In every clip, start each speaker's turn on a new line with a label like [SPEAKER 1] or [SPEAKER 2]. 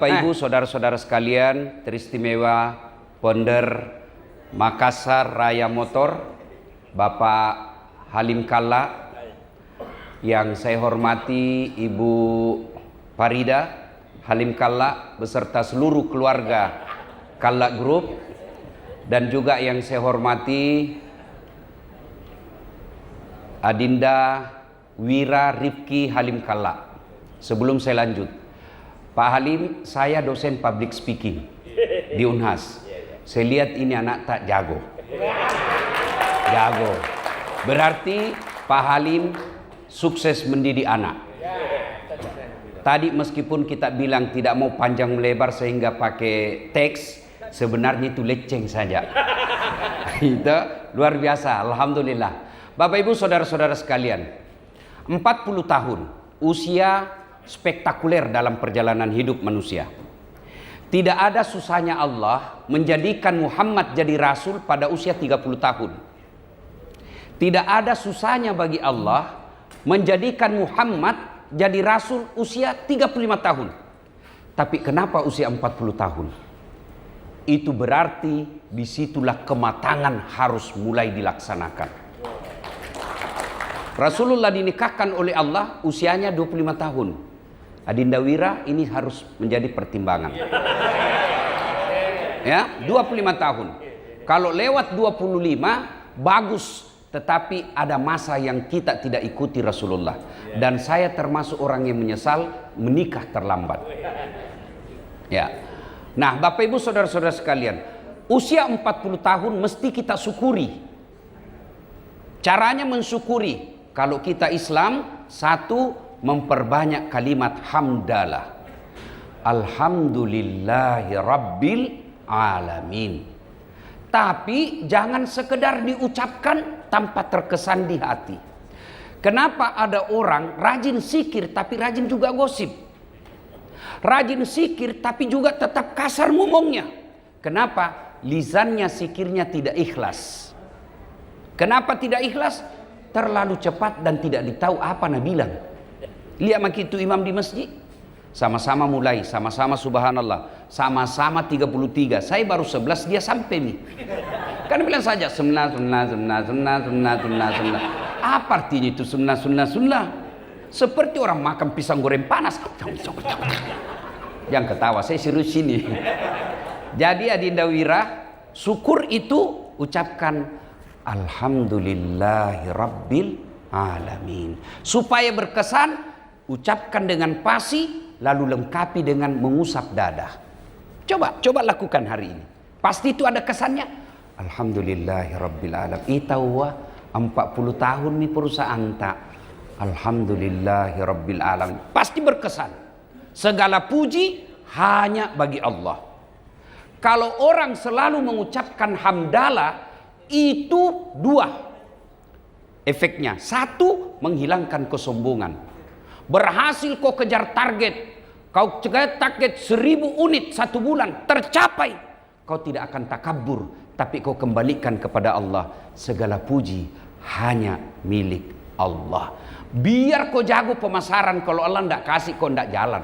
[SPEAKER 1] Bapak Ibu, saudara-saudara sekalian, teristimewa Founder Makassar Raya Motor, Bapak Halim Kalla, yang saya hormati Ibu Farida Halim Kalla beserta seluruh keluarga Kalla Group, dan juga yang saya hormati Adinda Wira Rifki Halim Kalla. Sebelum saya lanjut, Pak Halim, saya dosen public speaking di Unhas. Saya lihat ini anak tak jago. Jago. Berarti Pak Halim sukses mendidik anak. Tadi meskipun kita bilang tidak mau panjang melebar sehingga pakai teks, sebenarnya itu leceng saja. Itu luar biasa, alhamdulillah. Bapak Ibu, saudara-saudara sekalian, 40 tahun usia spektakuler dalam perjalanan hidup manusia. Tidak ada susahnya Allah menjadikan Muhammad jadi rasul pada usia 30 tahun. Tidak ada susahnya bagi Allah menjadikan Muhammad jadi rasul usia 35 tahun. Tapi kenapa usia 40 tahun? Itu berarti disitulah kematangan harus mulai dilaksanakan. Rasulullah dinikahkan oleh Allah usianya 25 tahun. Adinda Wira ini harus menjadi pertimbangan. Ya, 25 tahun. Kalau lewat 25 bagus, tetapi ada masa yang kita tidak ikuti Rasulullah. Dan saya termasuk orang yang menyesal menikah terlambat. Ya. Nah, Bapak Ibu saudara-saudara sekalian, usia 40 tahun mesti kita syukuri. Caranya mensyukuri. Kalau kita Islam, satu, memperbanyak kalimat hamdalah. Alhamdulillahi Rabbil Alamin. Tapi jangan sekedar diucapkan tanpa terkesan di hati. Kenapa ada orang rajin zikir tapi rajin juga gosip? Rajin zikir tapi juga tetap kasar ngomongnya. Kenapa? Lisannya, zikirnya tidak ikhlas. Kenapa tidak ikhlas? Terlalu cepat dan tidak ditahu apa nak bilang. Lihat makitu imam di masjid, sama-sama mulai, sama-sama subhanallah, sama-sama 33, saya baru 11 dia sampai nih. Kan bilang saja sunnah. Apa artinya itu sunnah? Seperti orang makan pisang goreng panas. Yang ketawa, saya serius sini. Jadi Adinda Wira, syukur itu ucapkan Alhamdulillahi Rabbil Alamin. Supaya berkesan, ucapkan dengan pasti, lalu lengkapi dengan mengusap dada. Coba lakukan hari ini. Pasti itu ada kesannya. Alhamdulillahi Rabbil Alamin. Itawa 40 tahun nih perusahaan tak. Alhamdulillahi Rabbil Alamin. Pasti berkesan. Segala puji hanya bagi Allah. Kalau orang selalu mengucapkan hamdalah, itu dua efeknya. Satu, menghilangkan kesombongan. Berhasil kau kejar target, kau kejar target 1000 unit 1 bulan, tercapai, kau tidak akan takabur, tapi kau kembalikan kepada Allah. Segala puji hanya milik Allah. Biar kau jago pemasaran, kalau Allah tidak kasih kau tidak jalan.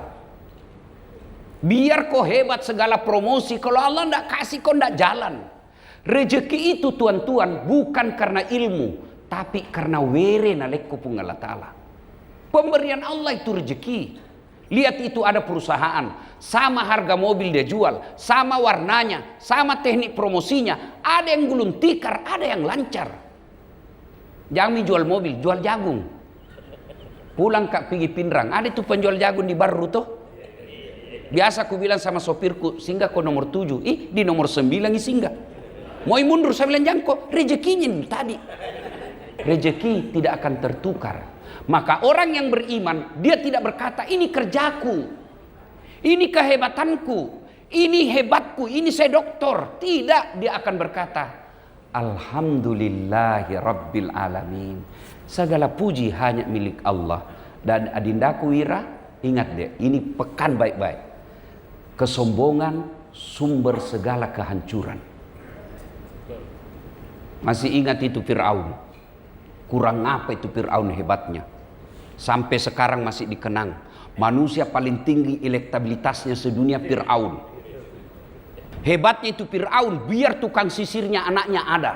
[SPEAKER 1] Biar kau hebat segala promosi, kalau Allah tidak kasih kau tidak jalan. Rezeki itu tuan-tuan bukan karena ilmu, tapi karena were nalekku pun Allah Ta'ala. Pemberian Allah itu rezeki. Lihat, itu ada perusahaan, sama harga mobil dia jual, sama warnanya, sama teknik promosinya. Ada yang gulung tikar, ada yang lancar. Jangan jual mobil, jual jagung. Pulang kak pergi Pindrang, ada itu penjual jagung di Baru tuh. Biasa aku bilang sama sopirku, singgah kau nomor 7. Di nomor 9 singgah. Mau mundur, saya bilang jangan kok, rezekinya tadi. Rezeki tidak akan tertukar. Maka orang yang beriman, dia tidak berkata ini kerjaku, ini kehebatanku, ini hebatku, ini saya doktor. Tidak, dia akan berkata Alhamdulillahi Rabbil Alamin. Segala puji hanya milik Allah. Dan Adindaku Wira, ingat deh, ini pekan baik-baik. Kesombongan sumber segala kehancuran. Masih ingat itu Fir'aun? Kurang apa itu Fir'aun hebatnya? Sampai sekarang masih dikenang. Manusia paling tinggi elektabilitasnya sedunia Fir'aun. Hebatnya itu Fir'aun, biar tukang sisirnya anaknya ada,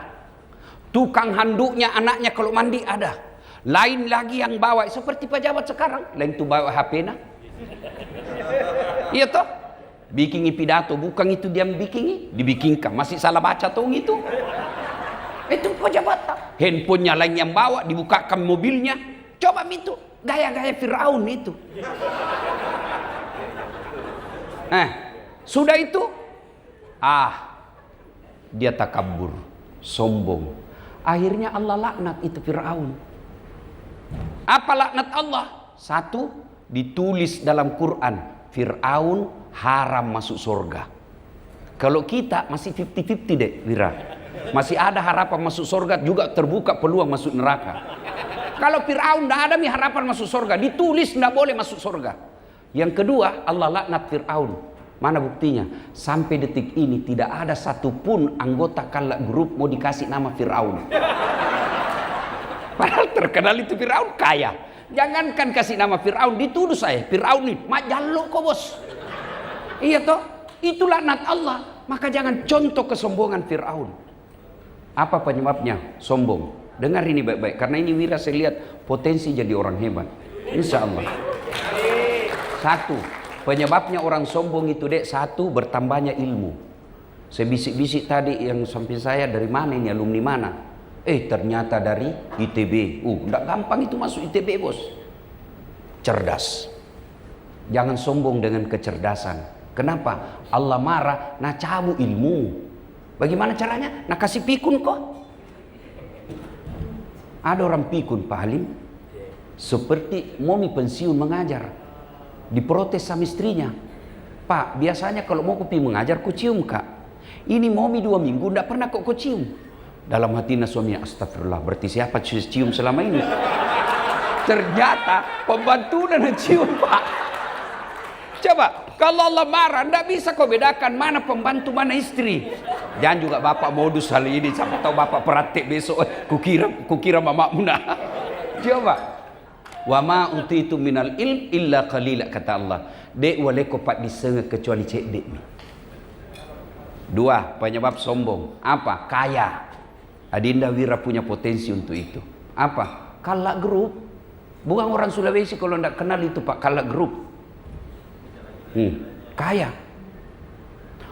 [SPEAKER 1] tukang handuknya anaknya kalau mandi ada. Lain lagi yang bawa, seperti pejabat sekarang, lain tuh bawa HP nah. Iya toh? Bikingi pidato, bukan itu dia bikingi, dibikinkan, masih salah baca tuh itu. Itu pejabat. Handphonenya lain yang bawa, dibukakan mobilnya. Coba itu, gaya-gaya Fir'aun itu. Sudah itu, dia takabur, sombong. Akhirnya Allah laknat itu Fir'aun. Apa laknat Allah? Satu, ditulis dalam Quran, Fir'aun haram masuk surga. Kalau kita masih 50-50 deh, Wira. Masih ada harapan masuk surga, juga terbuka peluang masuk neraka. Kalau Fir'aun tidak ada harapan masuk surga, ditulis tidak boleh masuk surga. Yang kedua, Allah laknat Fir'aun. Mana buktinya? Sampai detik ini tidak ada satupun anggota Kala Group mau dikasih nama Fir'aun. Padahal terkenal itu Fir'aun kaya. Jangankan kasih nama Fir'aun, dituduh saya Fir'aun nih majaluk kok bos. Iya toh, itu laknat Allah. Maka jangan contoh kesombongan Fir'aun. Apa penyebabnya? Sombong. Dengar ini baik-baik, karena ini Wira saya lihat potensi jadi orang hebat, insya Allah. Satu, penyebabnya orang sombong itu dek, satu, bertambahnya ilmu. Saya bisik-bisik tadi yang samping saya, dari mana ini, alumni mana? Ternyata dari ITB. Enggak gampang itu masuk ITB bos. Cerdas. Jangan sombong dengan kecerdasan. Kenapa? Allah marah, nah cabut ilmu. Bagaimana caranya? Nah kasih pikun kok. Ada orang pikun Pak Halim, seperti momi pensiun mengajar, diprotes sama istrinya. Pak, biasanya kalau mau kopi mengajar ku cium kak. Ini momi 2 minggu ndak pernah kok ku cium. Dalam hatinya suaminya, astagfirullah, berarti siapa cium selama ini? Ternyata pembantu dan cium Pak. Coba, kalau Allah marah, ndak bisa kau bedakan mana pembantu mana istri. Jangan juga bapak modus kali ini, siapa tahu bapak praktek besok. Kukira mamamu nah. Coba. Wa ma utitu minal ilm illa qalila, kata Allah. Dek wale ko pak disengah kecuali cek dek ni. 2, penyebab sombong. Apa? Kaya. Adinda Wira punya potensi untuk itu. Apa? Kala Group. Bukan orang Sulawesi kalau ndak kenal itu Pak, Kala Group. Kaya.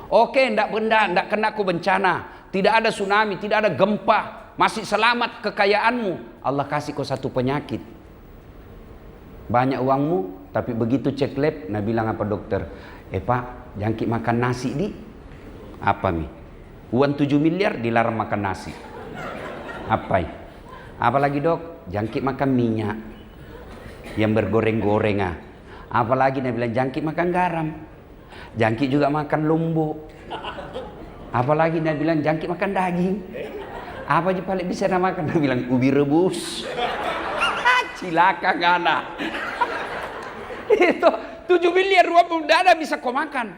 [SPEAKER 1] Oke, ndak kena ku bencana, tidak ada tsunami, tidak ada gempa, masih selamat kekayaanmu. Allah kasih kau satu penyakit. Banyak uangmu, tapi begitu cek lab, nah bilang apa dokter? Pak, jangkit makan nasi di. Apa mi? Uang 7 miliar dilarang makan nasi. Apa? Apalagi dok? Jangkit makan minyak yang bergoreng-goreng ah. Apalagi dia bilang jangkit makan garam, jangkit juga makan lombok. Apalagi dia bilang jangkit makan daging. Apa aja paling bisa dia makan? Dia bilang ubi rebus. Cilaka ngana. Itu 7 miliar uang udah ada bisa kau makan.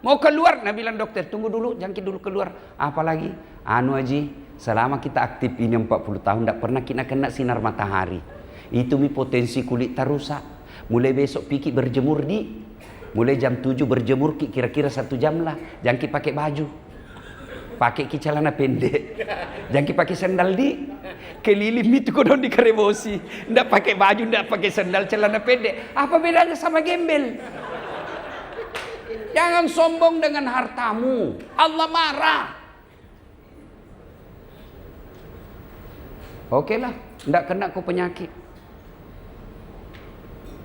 [SPEAKER 1] Mau keluar, dia bilang dokter tunggu dulu, jangkit dulu keluar. Apalagi anu Haji, selama kita aktif ini 40 tahun tidak pernah kita kena sinar matahari. Itu mi potensi kulit tarusak. Mulai besok Piki berjemur di, mulai jam 7 berjemur ki, kira-kira 1 jam lah. Jangan ki pakai baju, pakai ki celana pendek, jangan ki pakai sandal di. Keliling itu kodon di kerebosi, ndak pakai baju, ndak pakai sandal, celana pendek. Apa bedanya sama gembel? Jangan sombong dengan hartamu, Allah marah. Oke lah, ndak kena ku penyakit,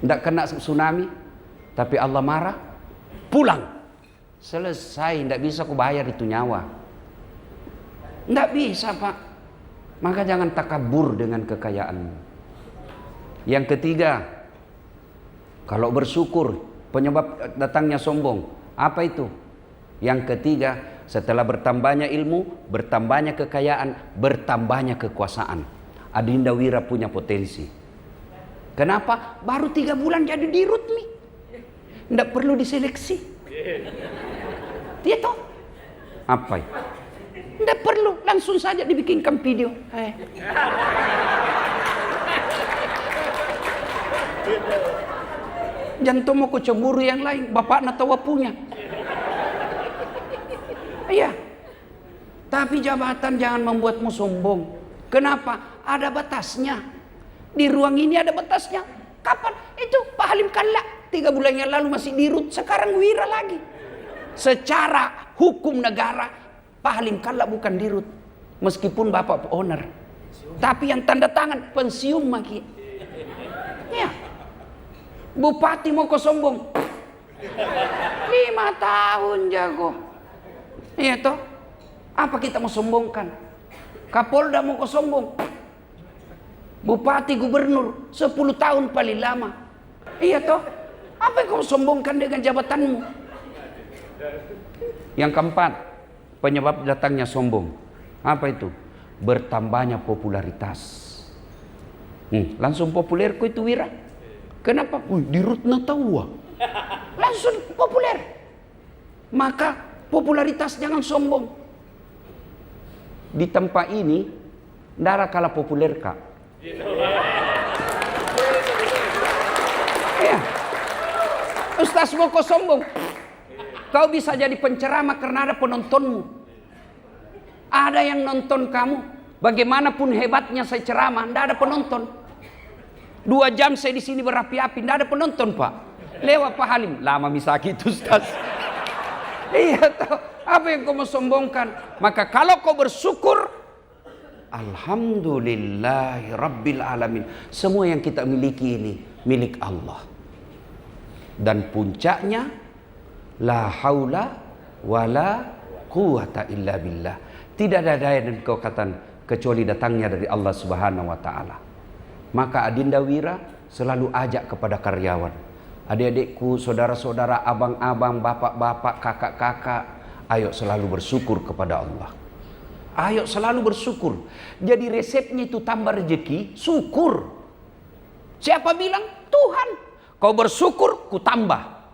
[SPEAKER 1] ndak kena tsunami, tapi Allah marah, pulang, selesai. Ndak bisa ku bayar itu nyawa, ndak bisa Pak. Maka jangan takabur dengan kekayaanmu. Yang ketiga, kalau bersyukur, penyebab datangnya sombong, apa itu? Yang ketiga, setelah bertambahnya ilmu, bertambahnya kekayaan, bertambahnya kekuasaan. Adinda Wira punya potensi. Kenapa? Baru 3 bulan jadi dirut nih. Nggak perlu diseleksi. Dia tahu apa? Nggak perlu, langsung saja dibikinkan video. Jantung mau cemburu yang lain, bapak natawa punya. Iya. Tapi jabatan jangan membuatmu sombong. Kenapa? Ada batasnya. Di ruang ini ada batasnya. Kapan? Itu Pak Halim Kalla 3 bulan yang lalu masih dirut, sekarang wira lagi. Secara hukum negara Pak Halim Kalla bukan dirut, meskipun bapak owner. Tapi yang tanda tangan pensiun maki. Ya. Bupati mau kau sombong. 5 tahun jago. Iya toh. Apa kita mau sombongkan? Kapolda mau kau sombong. Bupati gubernur 10 tahun paling lama. Iya toh. Apa yang kau sombongkan dengan jabatanmu? Yang keempat, penyebab datangnya sombong. Apa itu? Bertambahnya popularitas. Langsung populer kau itu wira. Kenapa? Dirut natawa. Langsung populer. Maka popularitas jangan sombong. Di tempat ini ndara kalah populer kak. Ya. Ustaz mau kau sombong. Kau bisa jadi penceramah karena ada penontonmu. Ada yang nonton kamu. Bagaimanapun hebatnya saya ceramah, tidak ada penonton. 2 jam saya di sini berapi-api, tidak ada penonton pak. Lewat Pak Halim, lama misaki itu Ustaz. Iya toh, apa yang kau mau sombongkan? Maka kalau kau bersyukur, alhamdulillahi rabbil alamin. Semua yang kita miliki ini milik Allah. Dan puncaknya, la haula wala quwata illa billah. Tidak ada daya dan kekuatan kecuali datangnya dari Allah Subhanahu wa taala. Maka Adinda Wira selalu ajak kepada karyawan, adik-adikku, saudara-saudara, abang-abang, bapak-bapak, kakak-kakak, ayo selalu bersyukur kepada Allah. Ayo selalu bersyukur. Jadi resepnya itu tambah rezeki, syukur. Siapa bilang? Tuhan. Kau bersyukur, ku tambah.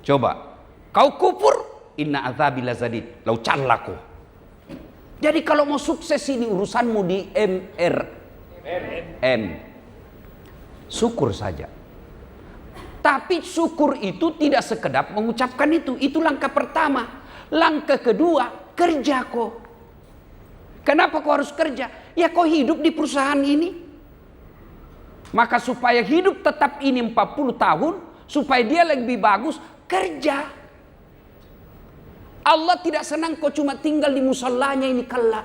[SPEAKER 1] Coba, kau kufur, inna azabi lazadid, lau callaku. Jadi kalau mau sukses ini urusanmu di M. Syukur saja. Tapi syukur itu tidak sekedar mengucapkan itu. Itu langkah pertama. Langkah kedua, kerja kok. Kenapa kau harus kerja? Ya kau hidup di perusahaan ini. Maka supaya hidup tetap ini 40 tahun, supaya dia lebih bagus, kerja. Allah tidak senang kau cuma tinggal di musallanya ini kalla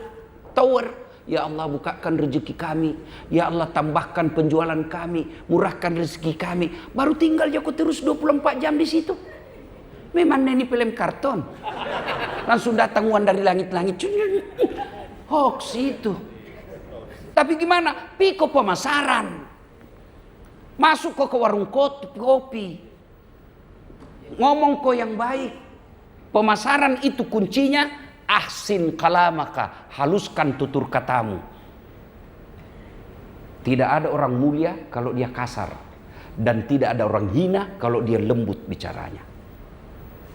[SPEAKER 1] tower. Ya Allah bukakan rezeki kami. Ya Allah tambahkan penjualan kami, murahkan rezeki kami. Baru tinggal kau terus 24 jam di situ. Memang ini film karton. Langsung datang uang dari langit-langit. Hoax itu. Tapi gimana? Piko pemasaran. Masuk kau ke warung kopi. Ngomong kau yang baik. Pemasaran itu kuncinya ahsin kalamaka, haluskan tutur katamu. Tidak ada orang mulia kalau dia kasar, dan tidak ada orang hina kalau dia lembut bicaranya.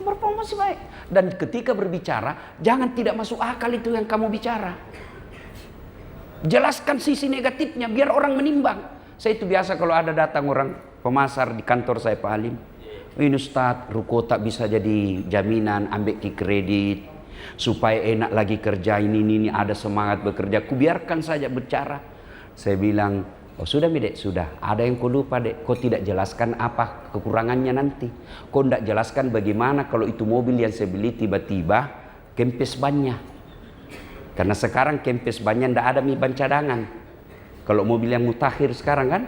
[SPEAKER 1] Berpromisi baik. Dan ketika berbicara, jangan tidak masuk akal itu yang kamu bicara. Jelaskan sisi negatifnya biar orang menimbang. Saya itu biasa kalau ada datang orang pemasar di kantor saya Pak Halim. Ini Ustaz, ruko tak bisa jadi jaminan, ambil ki kredit supaya enak lagi kerja ini ada semangat bekerja. Ku biarkan saja bicara. Saya bilang, oh sudah mi dek, sudah. Ada yang kau lupa dek, kau tidak jelaskan apa kekurangannya nanti. Kau tidak jelaskan bagaimana kalau itu mobil yang saya beli tiba-tiba kempes bannya. Karena sekarang kempes bannya tidak ada mi ban cadangan. Kalau mobil yang mutakhir sekarang kan,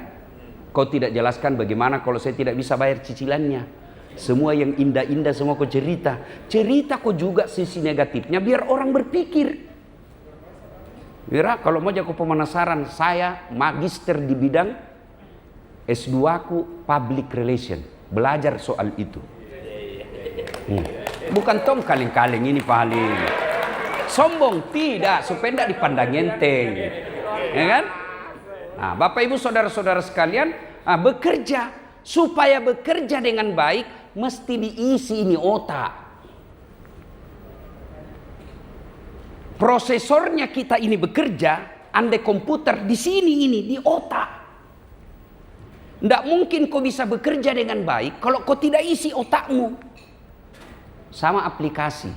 [SPEAKER 1] kau tidak jelaskan bagaimana kalau saya tidak bisa bayar cicilannya. Semua yang indah-indah semua kau cerita. Cerita kau juga sisi negatifnya biar orang berpikir. Wira, kalau mau jago pemanasaran, saya magister di bidang S2 ku public relation. Belajar soal itu. Bukan tong kaleng-kaleng ini Pak Halim. Sombong tidak, supaya tidak dipandang enteng. Ya kan? Nah, Bapak Ibu saudara-saudara sekalian, bekerja, supaya bekerja dengan baik mesti diisi ini otak. Prosesornya kita ini bekerja, andai komputer di sini ini di otak. Tidak mungkin kau bisa bekerja dengan baik kalau kau tidak isi otakmu. Sama aplikasi.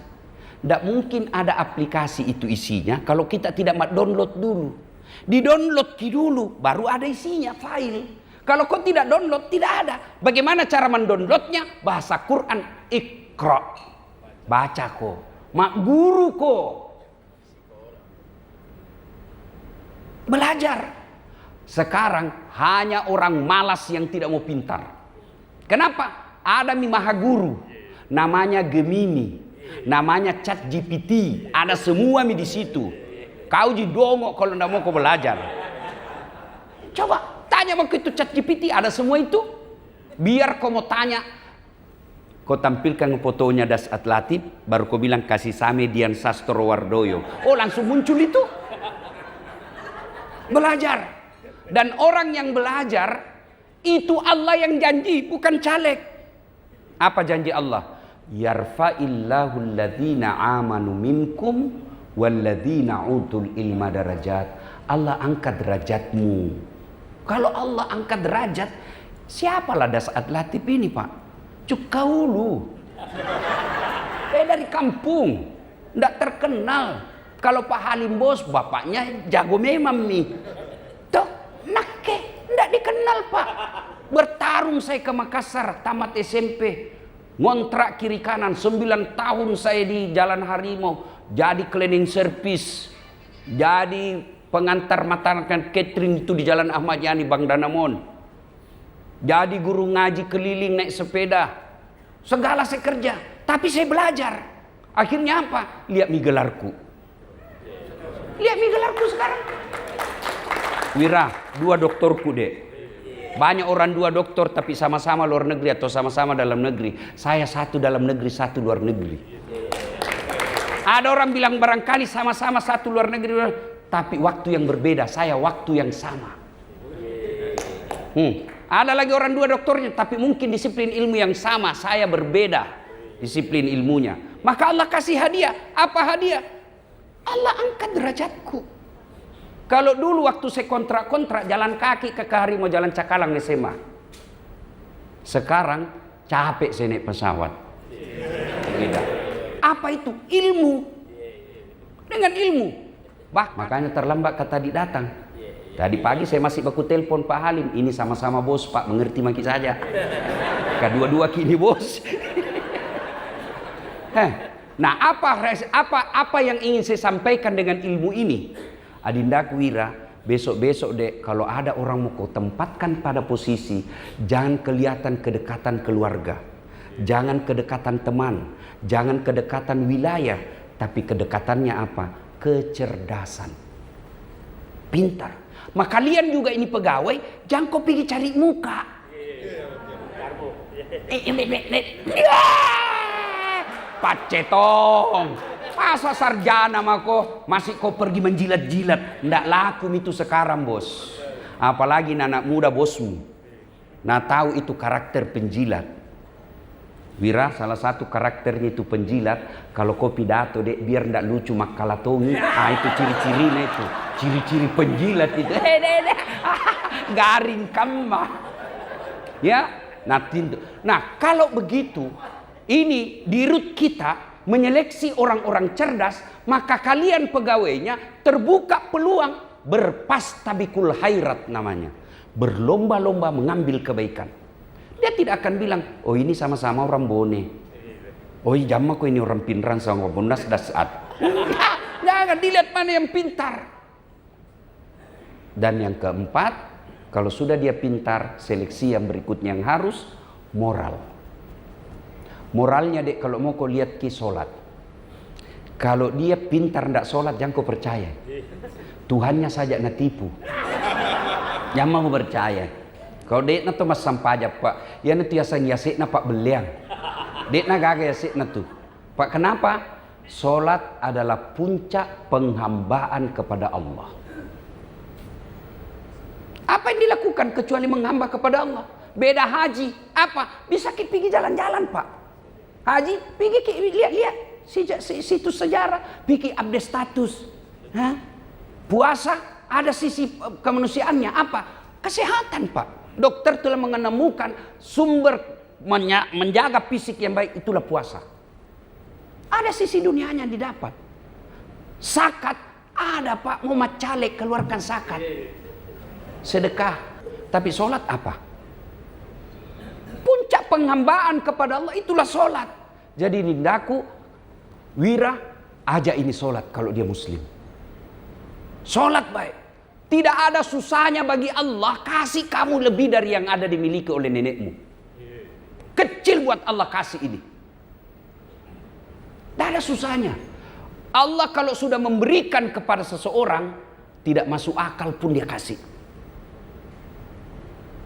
[SPEAKER 1] Tidak mungkin ada aplikasi itu isinya kalau kita tidak download dulu. Di-download dulu, baru ada isinya, file. Kalau kau tidak download, tidak ada. Bagaimana cara mendownloadnya? Bahasa Quran, Iqra. Baca kau. Mak guru kau. Belajar. Sekarang hanya orang malas yang tidak mau pintar. Kenapa? Ada maha guru. Namanya Gemini. Namanya ChatGPT. Ada semua di situ. Kau dongok kalau tidak mau kau belajar. Coba tanya waktu itu ChatGPT, ada semua itu. Biar kau mau tanya, kau tampilkan fotonya Dasat Latif, baru kau bilang kasih Same Dian Sastrowardoyo. Oh, langsung muncul itu. Belajar. Dan orang yang belajar itu Allah yang janji, bukan caleg. Apa janji Allah? Yarfa'illahu alladhina amanu minkum walladhina utul ilma darajat. Allah angkat derajatmu. Kalau Allah angkat derajat, siapalah Dasat Latif ini, Pak? Kau lu. Dari kampung, tidak terkenal. Kalau Pak Halim Bos, bapaknya jago memang nih. Tuh, nake, tidak dikenal, Pak. Bertarung saya ke Makassar, tamat SMP. Ngontrak kiri kanan, 9 tahun saya di Jalan Harimau. Jadi cleaning service. Jadi pengantar makan catering itu di Jalan Ahmad Yani, Bang Danamon. Jadi guru ngaji keliling naik sepeda. Segala saya kerja. Tapi saya belajar. Akhirnya apa? Lihat mie gelarku. Lihat mie gelarku sekarang. Wira, 2 doktorku dek. Banyak orang 2 doktor tapi sama-sama luar negeri atau sama-sama dalam negeri. Saya 1 dalam negeri, 1 luar negeri. Ada orang bilang barangkali sama-sama 1 luar negeri, tapi waktu yang berbeda. Saya waktu yang sama. Ada lagi orang 2 doktornya, tapi mungkin disiplin ilmu yang sama. Saya berbeda disiplin ilmunya. Maka Allah kasih hadiah. Apa hadiah? Allah angkat derajatku. Kalau dulu waktu saya kontrak jalan kaki ke Harimau, jalan Cakalang SMA. Sekarang capek saya naik pesawat. Beda. Apa itu? Ilmu. Dengan ilmu. Makanya terlambat kata tadi datang. Tadi pagi saya masih baku telepon Pak Halim. Ini sama-sama bos Pak, mengerti maki saja. Kedua-dua kini bos. Nah, apa yang ingin saya sampaikan dengan ilmu ini? Adindaku Wira, besok-besok dek, kalau ada orang mau kau tempatkan pada posisi, jangan kelihatan kedekatan keluarga, jangan kedekatan teman, jangan kedekatan wilayah, tapi kedekatannya apa? Kecerdasan, pintar. Maka kalian juga ini pegawai, jangan kau pergi cari muka. Pak Cetong, masa sarjana mako masih kau pergi menjilat-jilat? Ndak laku itu sekarang bos. Apalagi anak muda bosmu. Nah tahu itu karakter penjilat. Wira salah satu karakternya itu penjilat. Kalau kau pidato dek biar ndak lucu makalatongi. Itu ciri-cirinya itu. Ciri-ciri penjilat itu. Garing kemah. Ya. Nah kalau begitu, ini dirut kita menyeleksi orang-orang cerdas, maka kalian pegawainya terbuka peluang berpastabikul khairat namanya. Berlomba-lomba mengambil kebaikan. Dia tidak akan bilang, oh ini sama-sama orang bone. Oh jamah kok ini orang pinran sama bondas dasat. Jangan dilihat mana yang pintar. Dan yang keempat, kalau sudah dia pintar, seleksi yang berikutnya yang harus moral. Moralnya dek, kalau mau kau lihat ki solat. Kalau dia pintar ndak solat, jangan kau percaya. Tuhannya saja nak tipu. Jangan mau percaya. Kalau dek na tu mas sampaja pak, ya nanti asal yasik na pak beliang. Dek na gaga yasik na tu. Pak kenapa? Solat adalah puncak penghambaan kepada Allah. Apa yang dilakukan kecuali menghamba kepada Allah? Beda haji. Apa? Bisa kita pergi jalan-jalan pak. Haji, pergi lihat-lihat situs sejarah, pergi update status. Puasa ada sisi kemanusiaannya apa? Kesehatan pak. Dokter telah menemukan sumber menjaga fisik yang baik itulah puasa. Ada sisi dunianya yang didapat. Zakat ada Pak, mau caleg keluarkan zakat. Sedekah. Tapi sholat apa? Puncak penghambaan kepada Allah itulah sholat. Jadi nindaku, Wira, ajak ini sholat kalau dia muslim. Sholat baik. Tidak ada susahnya bagi Allah kasih kamu lebih dari yang ada dimiliki oleh nenekmu. Kecil buat Allah kasih ini. Tidak ada susahnya. Allah kalau sudah memberikan kepada seseorang, tidak masuk akal pun dia kasih.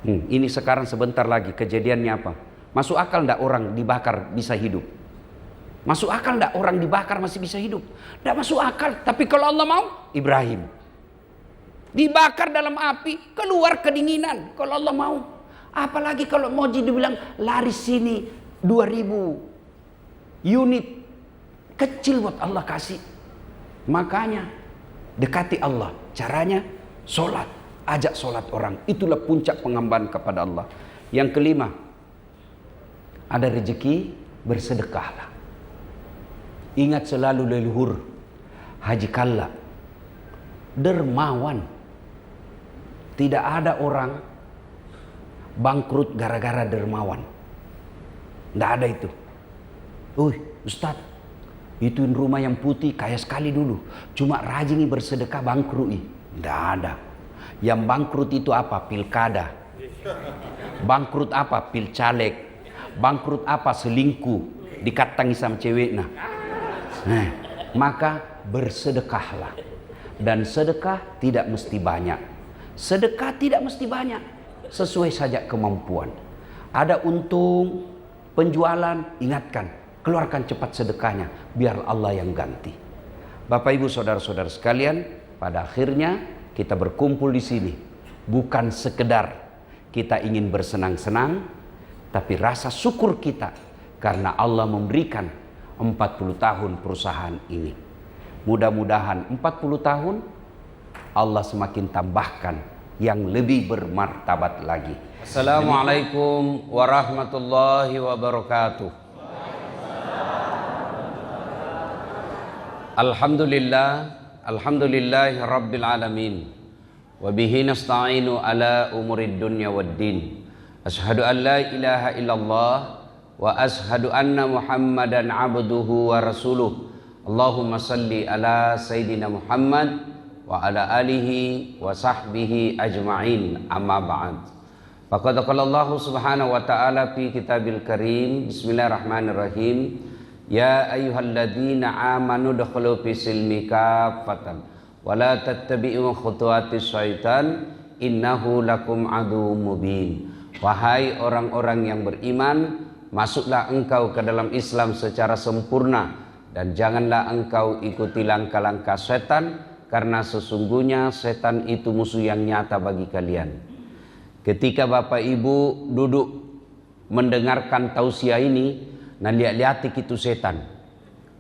[SPEAKER 1] Ini sekarang sebentar lagi kejadiannya apa? Masuk akal tidak orang dibakar bisa hidup? Masuk akal tidak orang dibakar masih bisa hidup? Tidak masuk akal. Tapi kalau Allah mau, Ibrahim dibakar dalam api, keluar kedinginan. Kalau Allah mau. Apalagi kalau mau dibilang lari sini 2000 unit. Kecil buat Allah kasih. Makanya dekati Allah. Caranya sholat. Ajak sholat orang. Itulah puncak penghambaan kepada Allah. Yang kelima, ada rezeki, bersedekahlah. Ingat selalu leluhur Haji Kalla, dermawan. Tidak ada orang bangkrut gara-gara dermawan. Tidak ada itu. Ustaz, ituin rumah yang putih kaya sekali dulu. Cuma rajin bersedekah bangkrut. Tidak ada. Yang bangkrut itu apa? Pilkada. Bangkrut apa? Pilcaleg. Bangkrut apa? Selingkuh. Dikatangi sama ceweknya. Maka bersedekahlah. Dan sedekah tidak mesti banyak. Sedekah tidak mesti banyak. Sesuai saja kemampuan. Ada untung penjualan, ingatkan. Keluarkan cepat sedekahnya. Biar Allah yang ganti. Bapak ibu saudara-saudara sekalian, pada akhirnya kita berkumpul di sini. Bukan sekedar kita ingin bersenang-senang, tapi rasa syukur kita. Karena Allah memberikan 40 tahun perusahaan ini. Mudah-mudahan 40 tahun Allah semakin tambahkan yang lebih bermartabat lagi. Assalamualaikum warahmatullahi wabarakatuh. Alhamdulillahi rabbil alamin. Wabihi nasta'inu ala umurid dunya waddin. Ashhadu an la ilaha illallah wa ashhadu anna Muhammadan abduhu wa rasuluh. Allahumma salli ala Sayyidina Muhammad wa ala alihi wa sahbihi ajma'in, amma ba'd. Faqad qala Allah subhanahu wa ta'ala fi kitabil karim. Bismillahirrahmanirrahim. Ya ayyuhalladzina amanu dukhulu fi silmi kaffatan wa la tattabi'u khutuwatis syaitan innahu lakum aduwwum mubin. Wahai orang-orang yang beriman, masuklah engkau ke dalam Islam secara sempurna dan janganlah engkau ikuti langkah-langkah setan, karena sesungguhnya setan itu musuh yang nyata bagi kalian. Ketika Bapak Ibu duduk mendengarkan tausiah ini, nah lihat-lihat itu setan.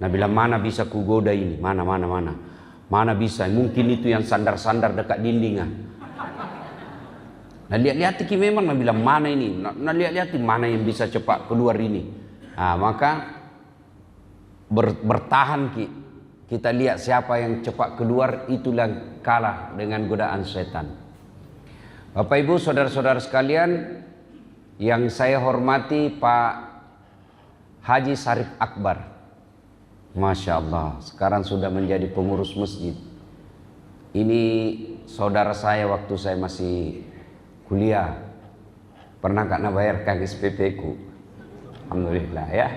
[SPEAKER 1] Nah bilang mana bisa kugoda ini, mana bisa, mungkin itu yang sandar-sandar dekat dinding. Nah lihat-lihat memang nah bilang mana ini, nah lihat-lihat mana yang bisa cepat keluar ini. Nah maka bertahan kita lihat siapa yang cepat keluar, itulah kalah dengan godaan setan. Bapak Ibu saudara-saudara sekalian yang saya hormati, Pak Haji Sarif Akbar, Masya Allah sekarang sudah menjadi pengurus masjid. Ini saudara saya waktu saya masih kuliah, pernah gak bayarkan SPP ku, alhamdulillah ya.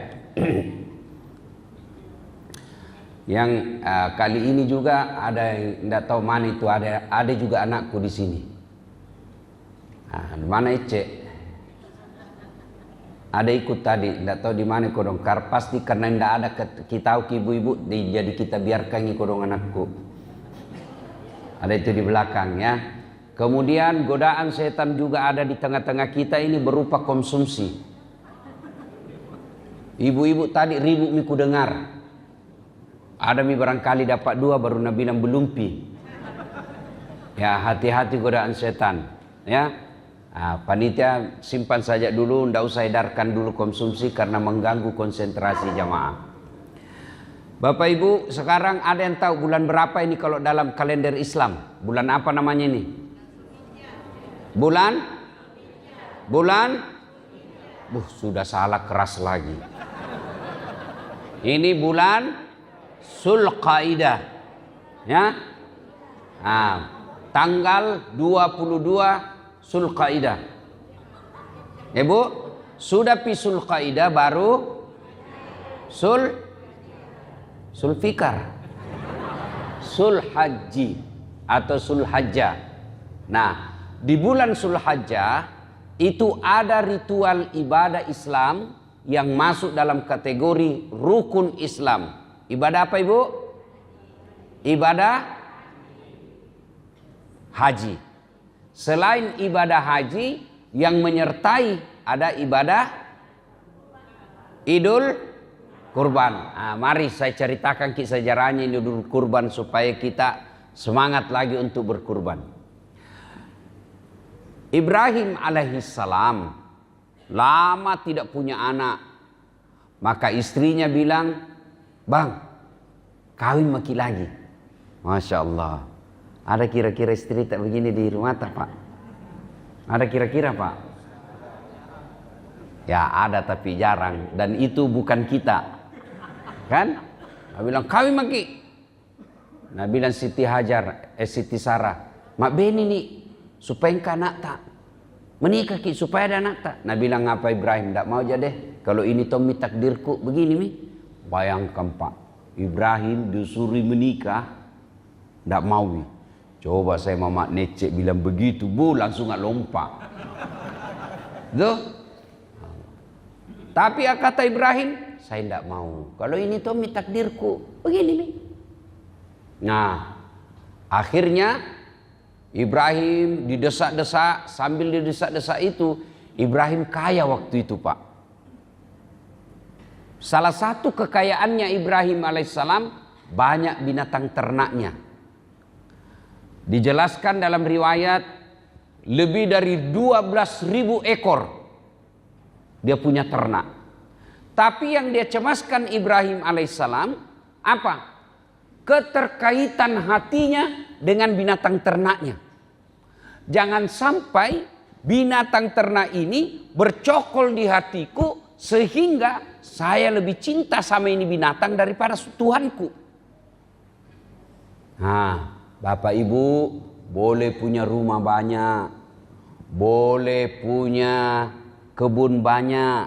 [SPEAKER 1] Yang kali ini juga ada yang tidak tahu mana itu, ada juga anakku di sini. Mana Ece? Ada ikut tadi, tidak tahu di mana kodong. Pasti karena tidak ada kita ibu-ibu, jadi kita biarkan kodong anakku. Ada itu di belakang ya. Kemudian godaan setan juga ada di tengah-tengah kita ini berupa konsumsi. Ibu-ibu tadi ribut miku dengar. Ada mi barangkali dapat 2 baru Nabi bilang belum pi. Ya hati-hati godaan setan. Ya. Panitia simpan saja dulu, ndak usah edarkan dulu konsumsi karena mengganggu konsentrasi jamaah. Bapak Ibu, sekarang ada yang tahu bulan berapa ini kalau dalam kalender Islam? Bulan apa namanya ini? Bulan? Sudah salah keras lagi. Ini bulan Zulqaidah. Ya. Tanggal 22 Zulqaidah. Ibu, sudah pi Zulqaidah baru Zulfikar, Zulhajji atau Zulhajjah. Nah, di bulan Zulhajjah itu ada ritual ibadah Islam yang masuk dalam kategori rukun Islam. Ibadah apa, Ibu? Ibadah haji. Selain ibadah haji yang menyertai ada ibadah Idul Kurban. Mari saya ceritakan kisah sejarahnya Idul Kurban supaya kita semangat lagi untuk berkurban. Ibrahim alaihissalam lama tidak punya anak. Maka istrinya bilang, "Bang, kawin maki lagi." Masya Allah. Ada kira-kira istri tak begini di rumah tak, Pak? Ada kira-kira, Pak? Ya ada tapi jarang. Dan itu bukan kita. Kan? Dia bilang, "Kawin maki." Nah bilang Siti Sarah, "Mak Beni nih, supaya engkau anak tak? Menikah ki supaya ada anak tak?" Nah bilang, "Ngapa Ibrahim? Tak mau aja deh. Kalau ini Tommy takdirku begini mi." Bayangkan Pak, Ibrahim disuruh menikah, tak mau mi. Coba saya Mamak Necek bilang begitu, langsung nggak lompat. Tuh. Tapi kata Ibrahim, saya tidak mau. Kalau ini Tommy takdirku, begini nih. Nah, akhirnya Ibrahim didesak-desak, sambil didesak-desak itu, Ibrahim kaya waktu itu, Pak. Salah satu kekayaannya Ibrahim alaihissalam, banyak binatang ternaknya. Dijelaskan dalam riwayat lebih dari 12.000 ekor dia punya ternak. Tapi yang dia cemaskan Ibrahim alaihissalam apa? Keterkaitan hatinya dengan binatang ternaknya. Jangan sampai binatang ternak ini bercokol di hatiku sehingga saya lebih cinta sama ini binatang daripada Tuhanku. Nah, Bapak Ibu boleh punya rumah banyak, boleh punya kebun banyak,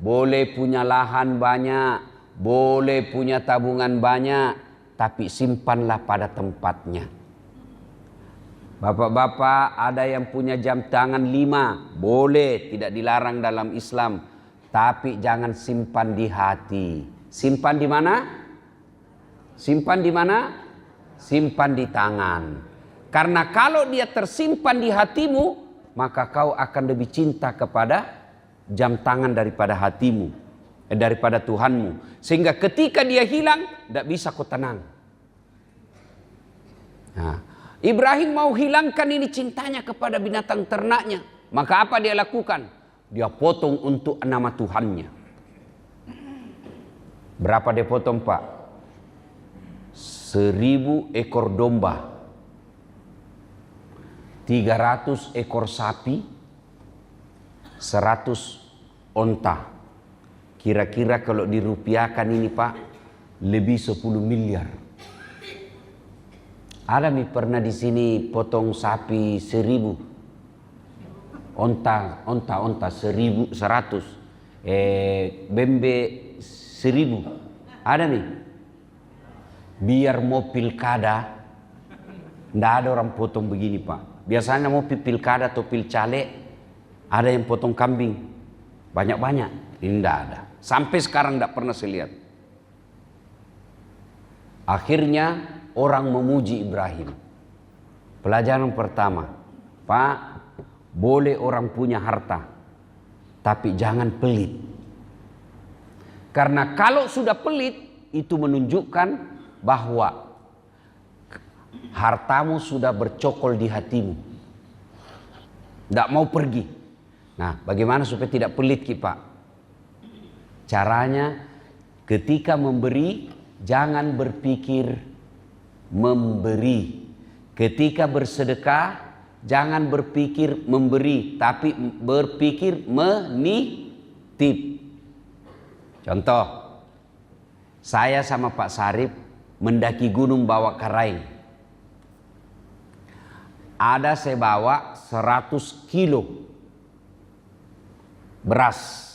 [SPEAKER 1] boleh punya lahan banyak, boleh punya tabungan banyak, tapi simpanlah pada tempatnya. Bapak-bapak ada yang punya jam tangan 5, boleh, tidak dilarang dalam Islam, tapi jangan simpan di hati. Simpan di mana? Simpan di mana? Simpan di tangan. Karena kalau dia tersimpan di hatimu, maka kau akan lebih cinta kepada jam tangan daripada hatimu, daripada Tuhanmu. Sehingga ketika dia hilang, tidak bisa kau tenang. Nah, Ibrahim mau hilangkan ini cintanya kepada binatang ternaknya. Maka apa dia lakukan? Dia potong untuk nama Tuhannya. Berapa dia potong, Pak? 1.000 ekor domba, 300 ekor sapi, 100 onta. Kira-kira kalau dirupiahkan ini Pak, lebih 10 miliar. Ada mi pernah di sini potong sapi 1.000, onta 1.100, bembe 1.000. Ada nih. Biar mau pilkada, ndak ada orang potong begini Pak. Biasanya mau pilkada atau pilcaleg, ada yang potong kambing banyak-banyak. Ini ndak ada. Sampai sekarang ndak pernah saya lihat. Akhirnya orang memuji Ibrahim. Pelajaran pertama, Pak, boleh orang punya harta, tapi jangan pelit. Karena kalau sudah pelit, itu menunjukkan bahwa hartamu sudah bercokol di hatimu. Tidak mau pergi. Nah, bagaimana supaya tidak pelit Ki Pak? Caranya ketika memberi jangan berpikir memberi. Ketika bersedekah jangan berpikir memberi, tapi berpikir menitip. Contoh, saya sama Pak Sarip mendaki gunung bawa karaing. Ada saya bawa 100 kilo beras.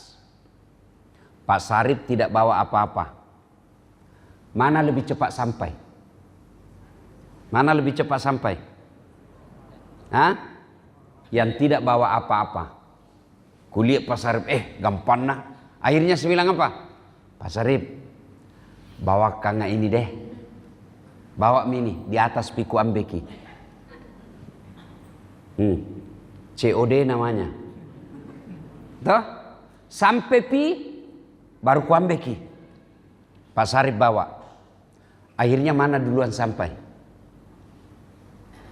[SPEAKER 1] Pak Sarip tidak bawa apa-apa. Mana lebih cepat sampai? Mana lebih cepat sampai? Hah? Yang tidak bawa apa-apa. Kulihat Pak Sarip, gampang nah. Akhirnya saya bilang apa? Pak Sarip, bawa kanga ini deh. Bawa mini di atas piku ambeki. COD namanya. Tuh, sampai pi baru ku ambeki. Pak Sarip bawa. Akhirnya mana duluan sampai?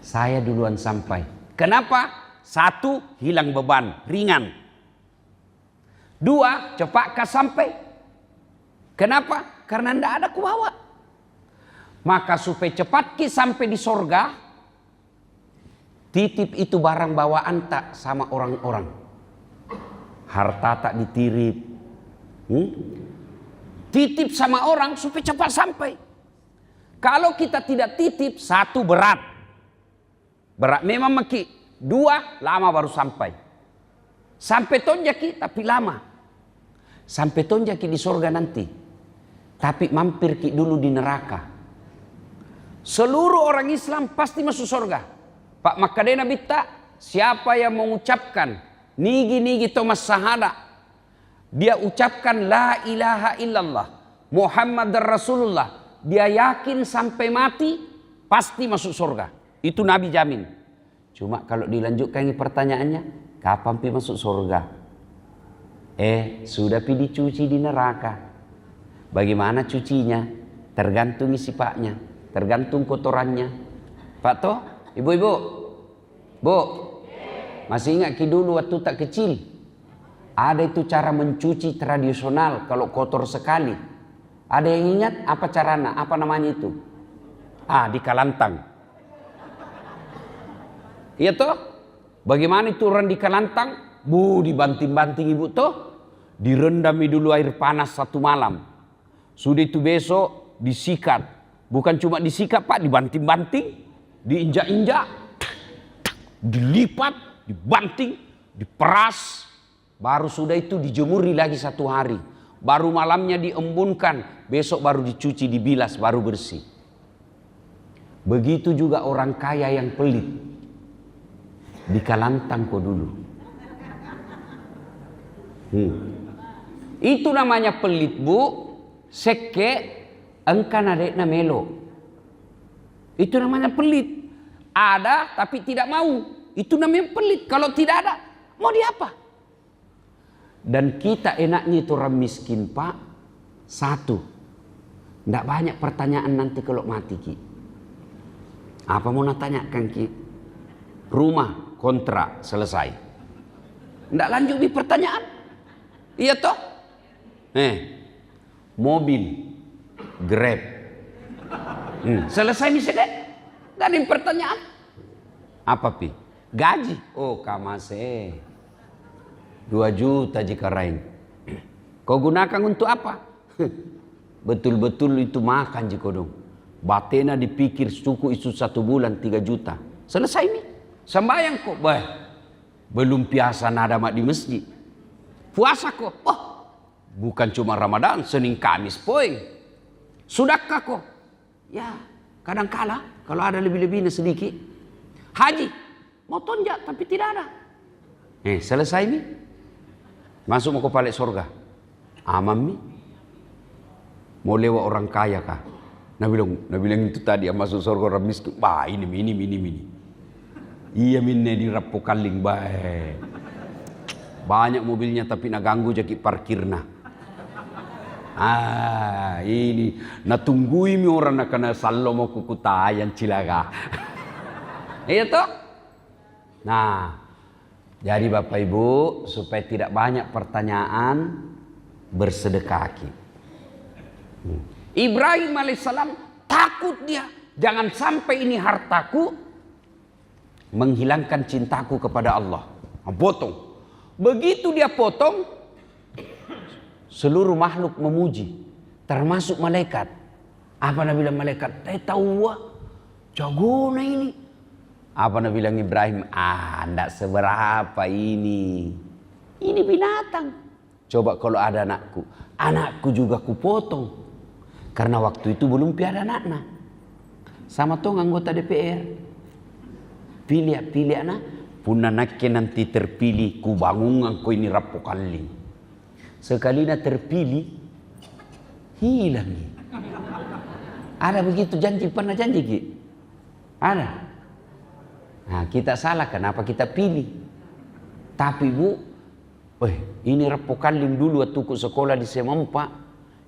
[SPEAKER 1] Saya duluan sampai. Kenapa? 1, hilang beban, ringan. 2, cepatkah sampai? Kenapa? Karena tidak ada ku bawa. Maka supaya cepat ki sampai di sorga, titip itu barang bawaan tak sama orang-orang. Harta tak ditirip. Titip sama orang supaya cepat sampai. Kalau kita tidak titip, 1 berat. Berat memang maki. 2 lama baru sampai. Sampai tonjaki tapi lama. Sampai tonjaki di sorga nanti. Tapi mampir ki dulu di neraka. Seluruh orang Islam pasti masuk sorga. Pak Makadena Bitta, siapa yang mengucapkan nigi Thomas Sahada, dia ucapkan la ilaha illallah Muhammad Rasulullah, dia yakin sampai mati pasti masuk sorga. Itu Nabi jamin. Cuma kalau dilanjutkan pertanyaannya, kapan pi masuk surga? Sudah pi dicuci di neraka. Bagaimana cucinya? Tergantung isi paknya, tergantung kotorannya. Pak toh, ibu-ibu, bu, masih ingat ki dulu waktu tak kecil? Ada itu cara mencuci tradisional kalau kotor sekali. Ada yang ingat apa caranya? Apa namanya itu? Di kalantang. Iya toh? Bagaimana itu orang di kalantang? Dibanting-banting ibu toh. Direndami dulu air panas 1 malam. Sudah itu besok disikat. Bukan cuma disikat Pak, dibanting-banting. Diinjak-injak. Dilipat, dibanting, diperas. Baru sudah itu dijemuri lagi 1 hari. Baru malamnya diembunkan. Besok baru dicuci, dibilas, baru bersih. Begitu juga orang kaya yang pelit. Dikalantang kok dulu. Itu namanya pelit bu. Seke engkan adekna melo. Itu namanya pelit. Ada tapi tidak mau. Itu namanya pelit. Kalau tidak ada, mau diapa? Dan kita enaknya itu orang miskin Pak. 1, tidak banyak pertanyaan nanti kalau mati Ki. Apa mau tanyakan Ki? Rumah kontrak selesai. Tidak lanjut di pertanyaan. Iya toh? Mobil Grab. Selesai misalnya. Tidak ada pertanyaan. Apa pi? Gaji. Kamase 2 juta jika rain. Kau gunakan untuk apa? Betul-betul itu makan jika dong. Batena dipikir suku isu 1 bulan 3 juta. Selesai nih. Sembayang kok, belum biasa nada mak di masjid. Puasa kok, bukan cuma Ramadan, Senin Kamis poin. Sudahkah kok? Ya, kadang kala kalau ada lebih-lebihnya sedikit. Haji, mau tonjak tapi tidak ada. Selesai nih. Masuk mau ke balik surga. Aman nih. Mau lewat orang kaya kah? Nabi bilang itu tadi yang masuk surga orang miskin. Ini. Iya minne di rapo kaling bae. Banyak mobilnya tapi nak ganggu jadi parkirna. Ini nak tunggui mi orang nak kena sallo mau kukutayan cilaga. Iya toh? Nah, Jadi Bapak Ibu, supaya tidak banyak pertanyaan, bersedekah. Ibrahim alaihissalam takut dia. Jangan sampai ini hartaku menghilangkan cintaku kepada Allah. Potong. Begitu dia potong, seluruh makhluk memuji, termasuk malaikat. Apa Nabi bilang malaikat? Tahu jagona ini. Apa Nabi bilang Ibrahim? Enggak seberapa ini. Ini binatang. Coba kalau ada anakku juga kupotong. Karena waktu itu belum ada anaknya. Sama tong anggota DPR. Pilih anak. Puna nakke nanti terpilih ku bangun aku ini rapokalling. Sekali terpilih hilang. Ada begitu janji, pernah janji Ki? Ada. Nah, kita salah kenapa kita pilih. Tapi Bu, ini rapokalling dulu waktu ku sekolah di Semempa,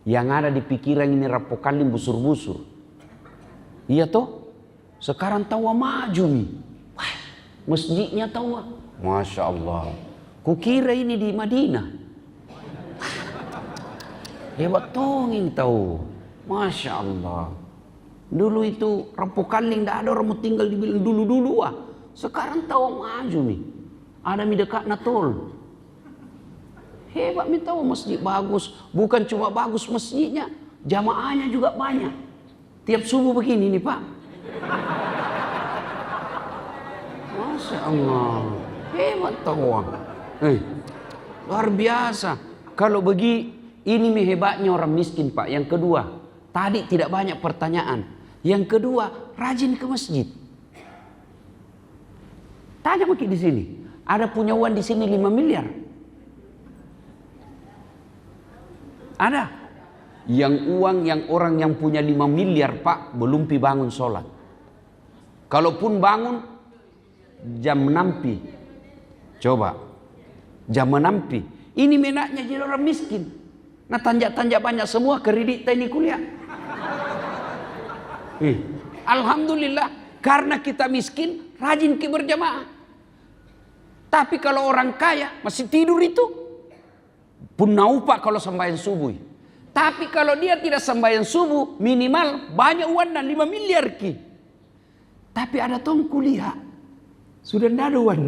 [SPEAKER 1] yang ada di pikiran ini rapokalling busur-busur. Iya toh? Sekarang tahu maju nih. Wah, masjidnya tahu. Masya Allah. Kukira ini di Madinah. Hebat tonging tahu. Masya Allah. Dulu itu rapokalling tidak ada orang mau tinggal dibilang dulu-dulu Sekarang tahu maju nih. Ada di dekat tol. Hebat nih tahu masjid bagus. Bukan cuma bagus masjidnya, jamaahnya juga banyak. Tiap subuh begini nih Pak. Masya Allah. Hebat tahu. Luar biasa. Kalau ini hebatnya orang miskin Pak. Yang kedua, tadi tidak banyak pertanyaan. Yang kedua, rajin ke masjid. Tanya mungkin di sini. Ada punya uang di sini 5 miliar. Ada. Yang orang yang punya 5 miliar Pak belum bangun sholat. Kalaupun bangun jam 6 pi. Coba. Jam 6 pi. Ini menaknya jadi orang miskin. Nah tanjak-tanjak banyak semua kredit ini kuliah. Alhamdulillah karena kita miskin rajin ke berjamaah. Tapi kalau orang kaya masih tidur itu pun naupak kalau sembahyang subuh. Tapi kalau dia tidak sembahyang subuh minimal banyak uang 5 miliar Ki. Tapi ada tong kuliah sudah tidak ada uang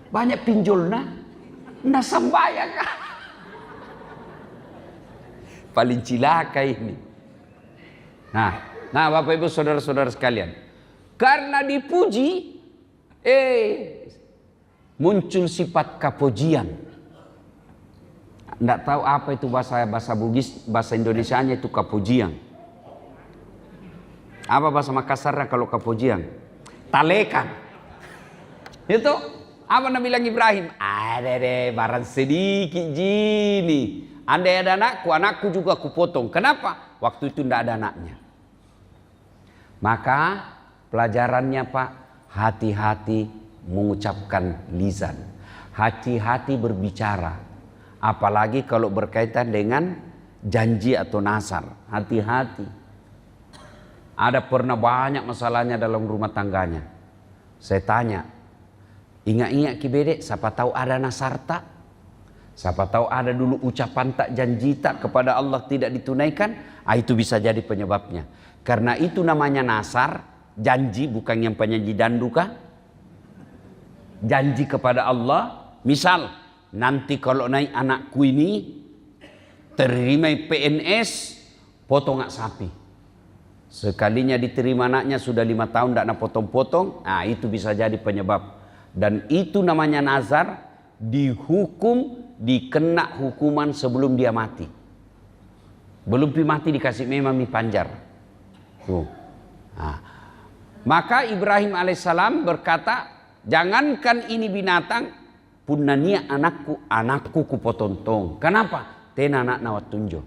[SPEAKER 1] banyak pinjolnya ndak sembahyang. Paling cilaka ini. Nah Bapak Ibu saudara-saudara sekalian, karena dipuji muncul sifat kapujian. Nggak tahu apa itu bahasa Bugis, bahasa Indonesianya itu kapujian. Apa bahasa Makassarnya kalau kapujian? Talekan. Itu apa Nabi bilang Ibrahim? Ada deh barang sedikit gini. Andai ada anakku juga aku potong. Kenapa? Waktu itu nggak ada anaknya. Maka pelajarannya Pak, hati-hati mengucapkan lisan. Hati-hati berbicara. Apalagi kalau berkaitan dengan janji atau nasar. Hati-hati. Ada pernah banyak masalahnya dalam rumah tangganya. Saya tanya, ingat-ingat Ki Bedek, siapa tahu ada nasar tak? Siapa tahu ada dulu ucapan tak, janji tak kepada Allah tidak ditunaikan? Itu bisa jadi penyebabnya. Karena itu namanya nasar, janji bukan yang penyanyi danduka. Janji kepada Allah, misal nanti kalau naik anakku ini terima PNS, potong sapi. Sekalinya diterima anaknya sudah 5 tahun tidak potong-potong, itu bisa jadi penyebab. Dan itu namanya nazar, dihukum, dikena hukuman sebelum dia mati. Belum mati dikasih memang panjar. Maka Ibrahim alaihissalam berkata, jangankan ini binatang, punania anakku ku potong. Kenapa? Ten anak nawat tunjo.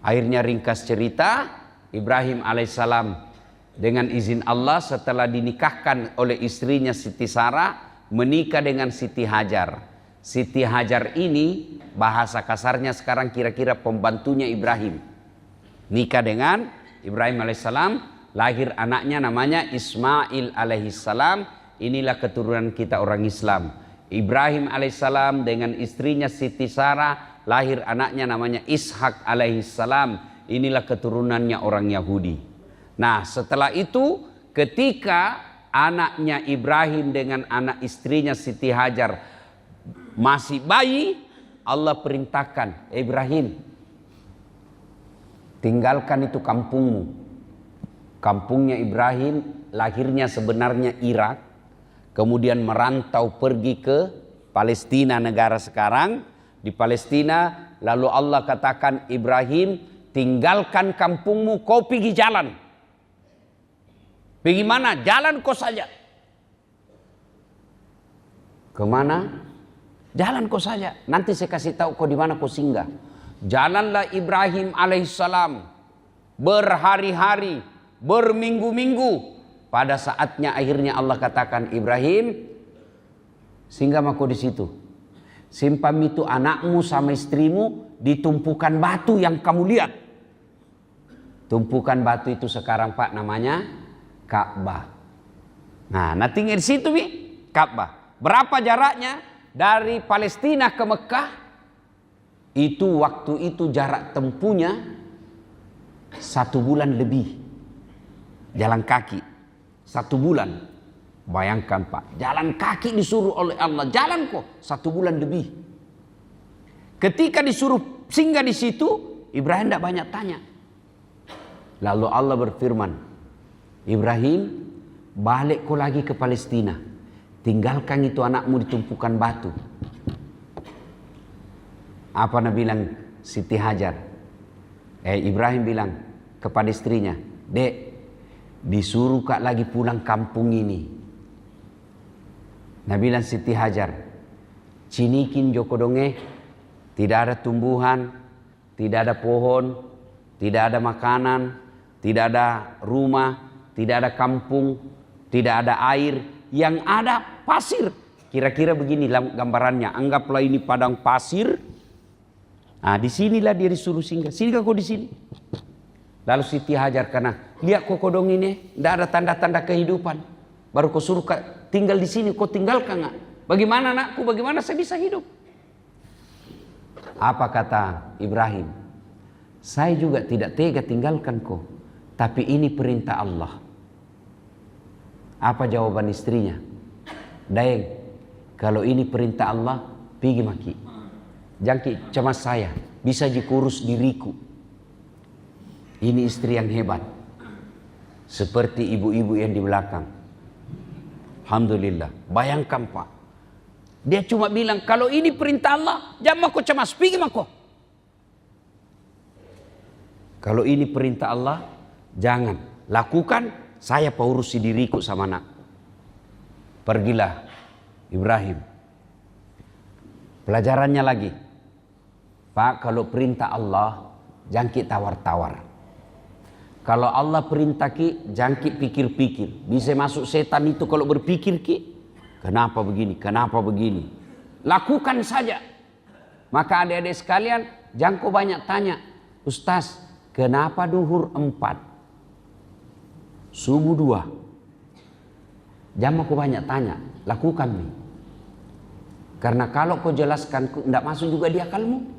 [SPEAKER 1] Akhirnya ringkas cerita, Ibrahim alaihissalam dengan izin Allah setelah dinikahkan oleh istrinya Siti Sarah, menikah dengan Siti Hajar. Siti Hajar ini bahasa kasarnya sekarang kira-kira pembantunya Ibrahim. Nikah dengan Ibrahim alaihissalam, lahir anaknya namanya Ismail alaihissalam. Inilah keturunan kita orang Islam. Ibrahim alaihissalam dengan istrinya Siti Sarah lahir anaknya namanya Ishak alaihissalam. Inilah keturunannya orang Yahudi. Nah, setelah itu ketika anaknya Ibrahim dengan anak istrinya Siti Hajar masih bayi, Allah perintahkan, Ibrahim, tinggalkan itu kampungmu. Kampungnya Ibrahim lahirnya sebenarnya Irak, kemudian merantau pergi ke Palestina negara sekarang. Di Palestina lalu Allah katakan, Ibrahim, tinggalkan kampungmu, kau pergi jalan. Pergi mana? Jalan kau saja. Kemana? Jalan kau saja. Nanti saya kasih tahu kau di mana kau singgah. Jalanlah Ibrahim alaihissalam berhari-hari, berminggu-minggu. Pada saatnya akhirnya Allah katakan, Ibrahim, singgah kau di situ. Simpan itu anakmu sama istrimu di tumpukan batu yang kamu lihat. Tumpukan batu itu sekarang Pak namanya Ka'bah. Nah, tinggal di situ Ka'bah. Berapa jaraknya dari Palestina ke Mekah? Itu waktu itu jarak tempuhnya 1 bulan lebih. Jalan kaki 1 bulan. Bayangkan Pak, jalan kaki disuruh oleh Allah, jalan kok 1 bulan lebih. Ketika disuruh singgah di situ, Ibrahim tidak banyak tanya. Lalu Allah berfirman, Ibrahim, balik kau lagi ke Palestina. Tinggalkan itu anakmu di tumpukan batu. Apa Nabi bilang Siti Hajar? Ibrahim bilang kepada istrinya, Dek, disuruh kak lagi pulang kampung ini. Nabi bilang Siti Hajar, cinikin Joko Donge, tidak ada tumbuhan, tidak ada pohon, tidak ada makanan, tidak ada rumah, tidak ada kampung, tidak ada air, yang ada pasir. Kira-kira begini gambarannya, anggaplah ini padang pasir. Nah, disinilah dia disuruh singgah. Singgah kok di sini. Lalu Siti Hajar karena lihat kok kodong ini, tidak ada tanda-tanda kehidupan. Baru kau suruh tinggal di sini, kau tinggalkan nggak? Bagaimana anakku? Bagaimana saya bisa hidup? Apa kata Ibrahim? Saya juga tidak tega tinggalkan kau, tapi ini perintah Allah. Apa jawaban istrinya? Daeng, kalau ini perintah Allah, pergi maki. Jangki cemas saya, bisa dikurus diriku. Ini istri yang hebat. Seperti ibu-ibu yang di belakang. Alhamdulillah. Bayangkan Pak. Dia cuma bilang, kalau ini perintah Allah, jangan kau cemas, pergi mako. Kalau ini perintah Allah, jangan. Lakukan, saya urusi diriku sama anak. Pergilah Ibrahim. Pelajarannya lagi. Pak, kalau perintah Allah, jangan kita tawar-tawar. Kalau Allah perintah ki, jangan ki pikir-pikir. Bisa masuk setan itu kalau berpikir ki. Kenapa begini? Kenapa begini? Lakukan saja. Maka adik-adik sekalian, jangan kau banyak tanya. Ustaz, kenapa duhur 4? Subuh 2? Jangan kau banyak tanya. Lakukan nih. Karena kalau kau jelaskan, tidak masuk juga di akalmu.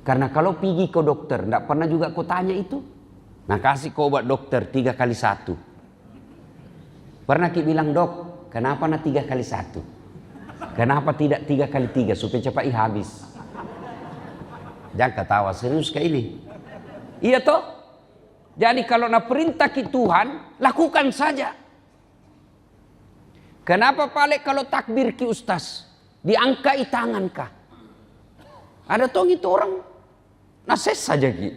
[SPEAKER 1] Karena kalau pergi ke dokter, tidak pernah juga kau tanya itu. Nah, kasih kau obat dokter 3 kali 1. Pernah ki bilang, dok, kenapa 3 kali 1? Kenapa tidak 3 kali 3 supaya cepat habis? Jangan ketawa, serius kayak ini. Iya toh? Jadi kalau nak perintah ki Tuhan, lakukan saja. Kenapa paling kalau takbir ki ustaz? Diangkai tangan kah? Ada toh itu orang nases saja ki.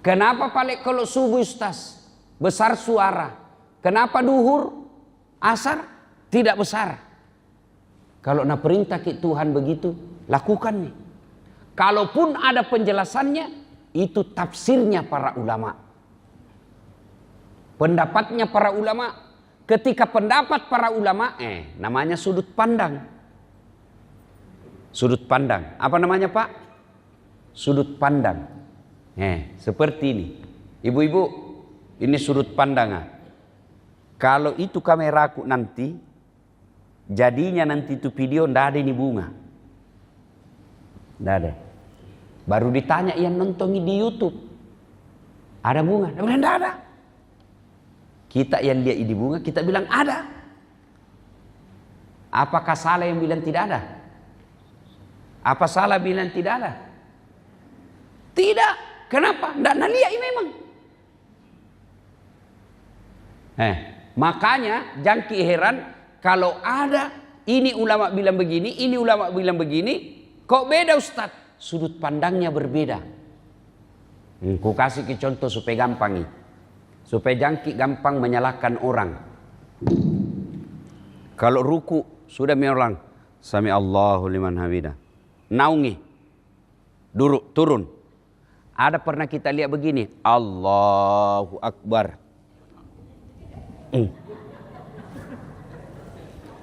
[SPEAKER 1] Kenapa paling kalau subuh ustaz besar suara? Kenapa duhur asar tidak besar? Kalau nak perintah ki Tuhan begitu, lakukan nih. Kalaupun ada penjelasannya, itu tafsirnya para ulama. Pendapatnya para ulama. Ketika pendapat para ulama, namanya sudut pandang. Sudut pandang. Apa namanya Pak? Sudut pandang. Seperti ini. Ibu-ibu, ini sudut pandang. Kalau itu kameraku nanti, Jadinya nanti itu video ndak ada ini bunga. Ndak ada. Baru ditanya yang nonton di YouTube. Ada bunga? Dia bilang ndak ada. Kita yang lihat ini bunga, kita bilang ada. Apakah salah yang bilang tidak ada? Apa salah bilang tidak ada? Tidak. Kenapa? Ndak lihat memang. Makanya jangan heran kalau ada ini ulama bilang begini, ini ulama bilang begini, kok beda Ustaz? Sudut pandangnya berbeda. Ku kasih ke contoh supaya gampang nih. Supaya jangki gampang menyalahkan orang. Kalau ruku sudah mengulang sami Allahu liman hamidah. Naungi. Duduk, turun. Ada pernah kita lihat begini, Allahu Akbar.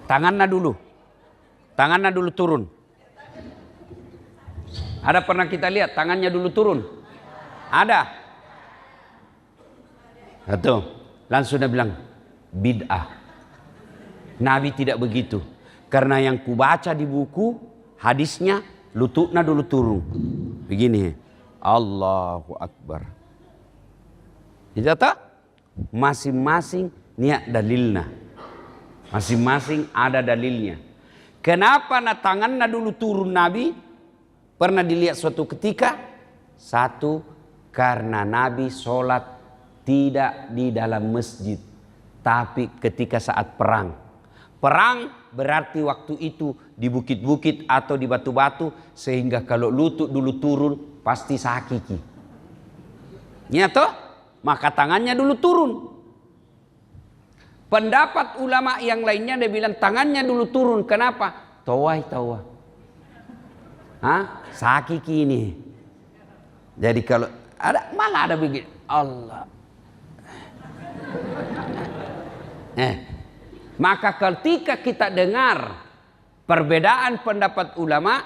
[SPEAKER 1] Tangannya dulu turun. Ada pernah kita lihat tangannya dulu turun? Ada. Atau langsung dia bilang bid'ah. Nabi tidak begitu. Karena yang kubaca di buku hadisnya lututnya dulu turun. Begini. Allahu Akbar. Tidak tak? Masing-masing niat dalilnya. Masing-masing ada dalilnya. Kenapa tangannya dulu turun Nabi? Pernah dilihat suatu ketika? Satu, karena Nabi sholat tidak di dalam masjid, tapi ketika saat perang. Perang berarti waktu itu di bukit-bukit atau di batu-batu, sehingga kalau lutut dulu turun pasti sakiki. Ya toh? Maka tangannya dulu turun. Pendapat ulama yang lainnya dia bilang tangannya dulu turun. Kenapa? Tawai. Sakiki ini. Jadi kalau ada malah ada begini. Allah. Maka ketika kita dengar perbedaan pendapat ulama,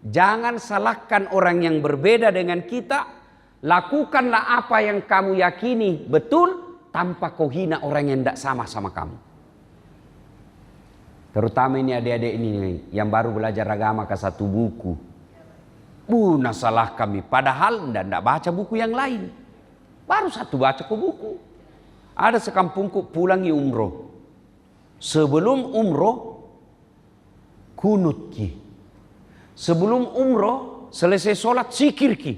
[SPEAKER 1] jangan salahkan orang yang berbeda dengan kita. Lakukanlah apa yang kamu yakini betul tanpa kau hina orang yang tidak sama kamu. Terutama ini adik-adik ini yang baru belajar agama ke satu buku. Nah salah kami. Padahal tidak baca buku yang lain. Baru satu baca ke buku. Ada sekampungku pulangi umroh. Sebelum umroh kunut ki. Sebelum umroh selesai sholat zikir ki.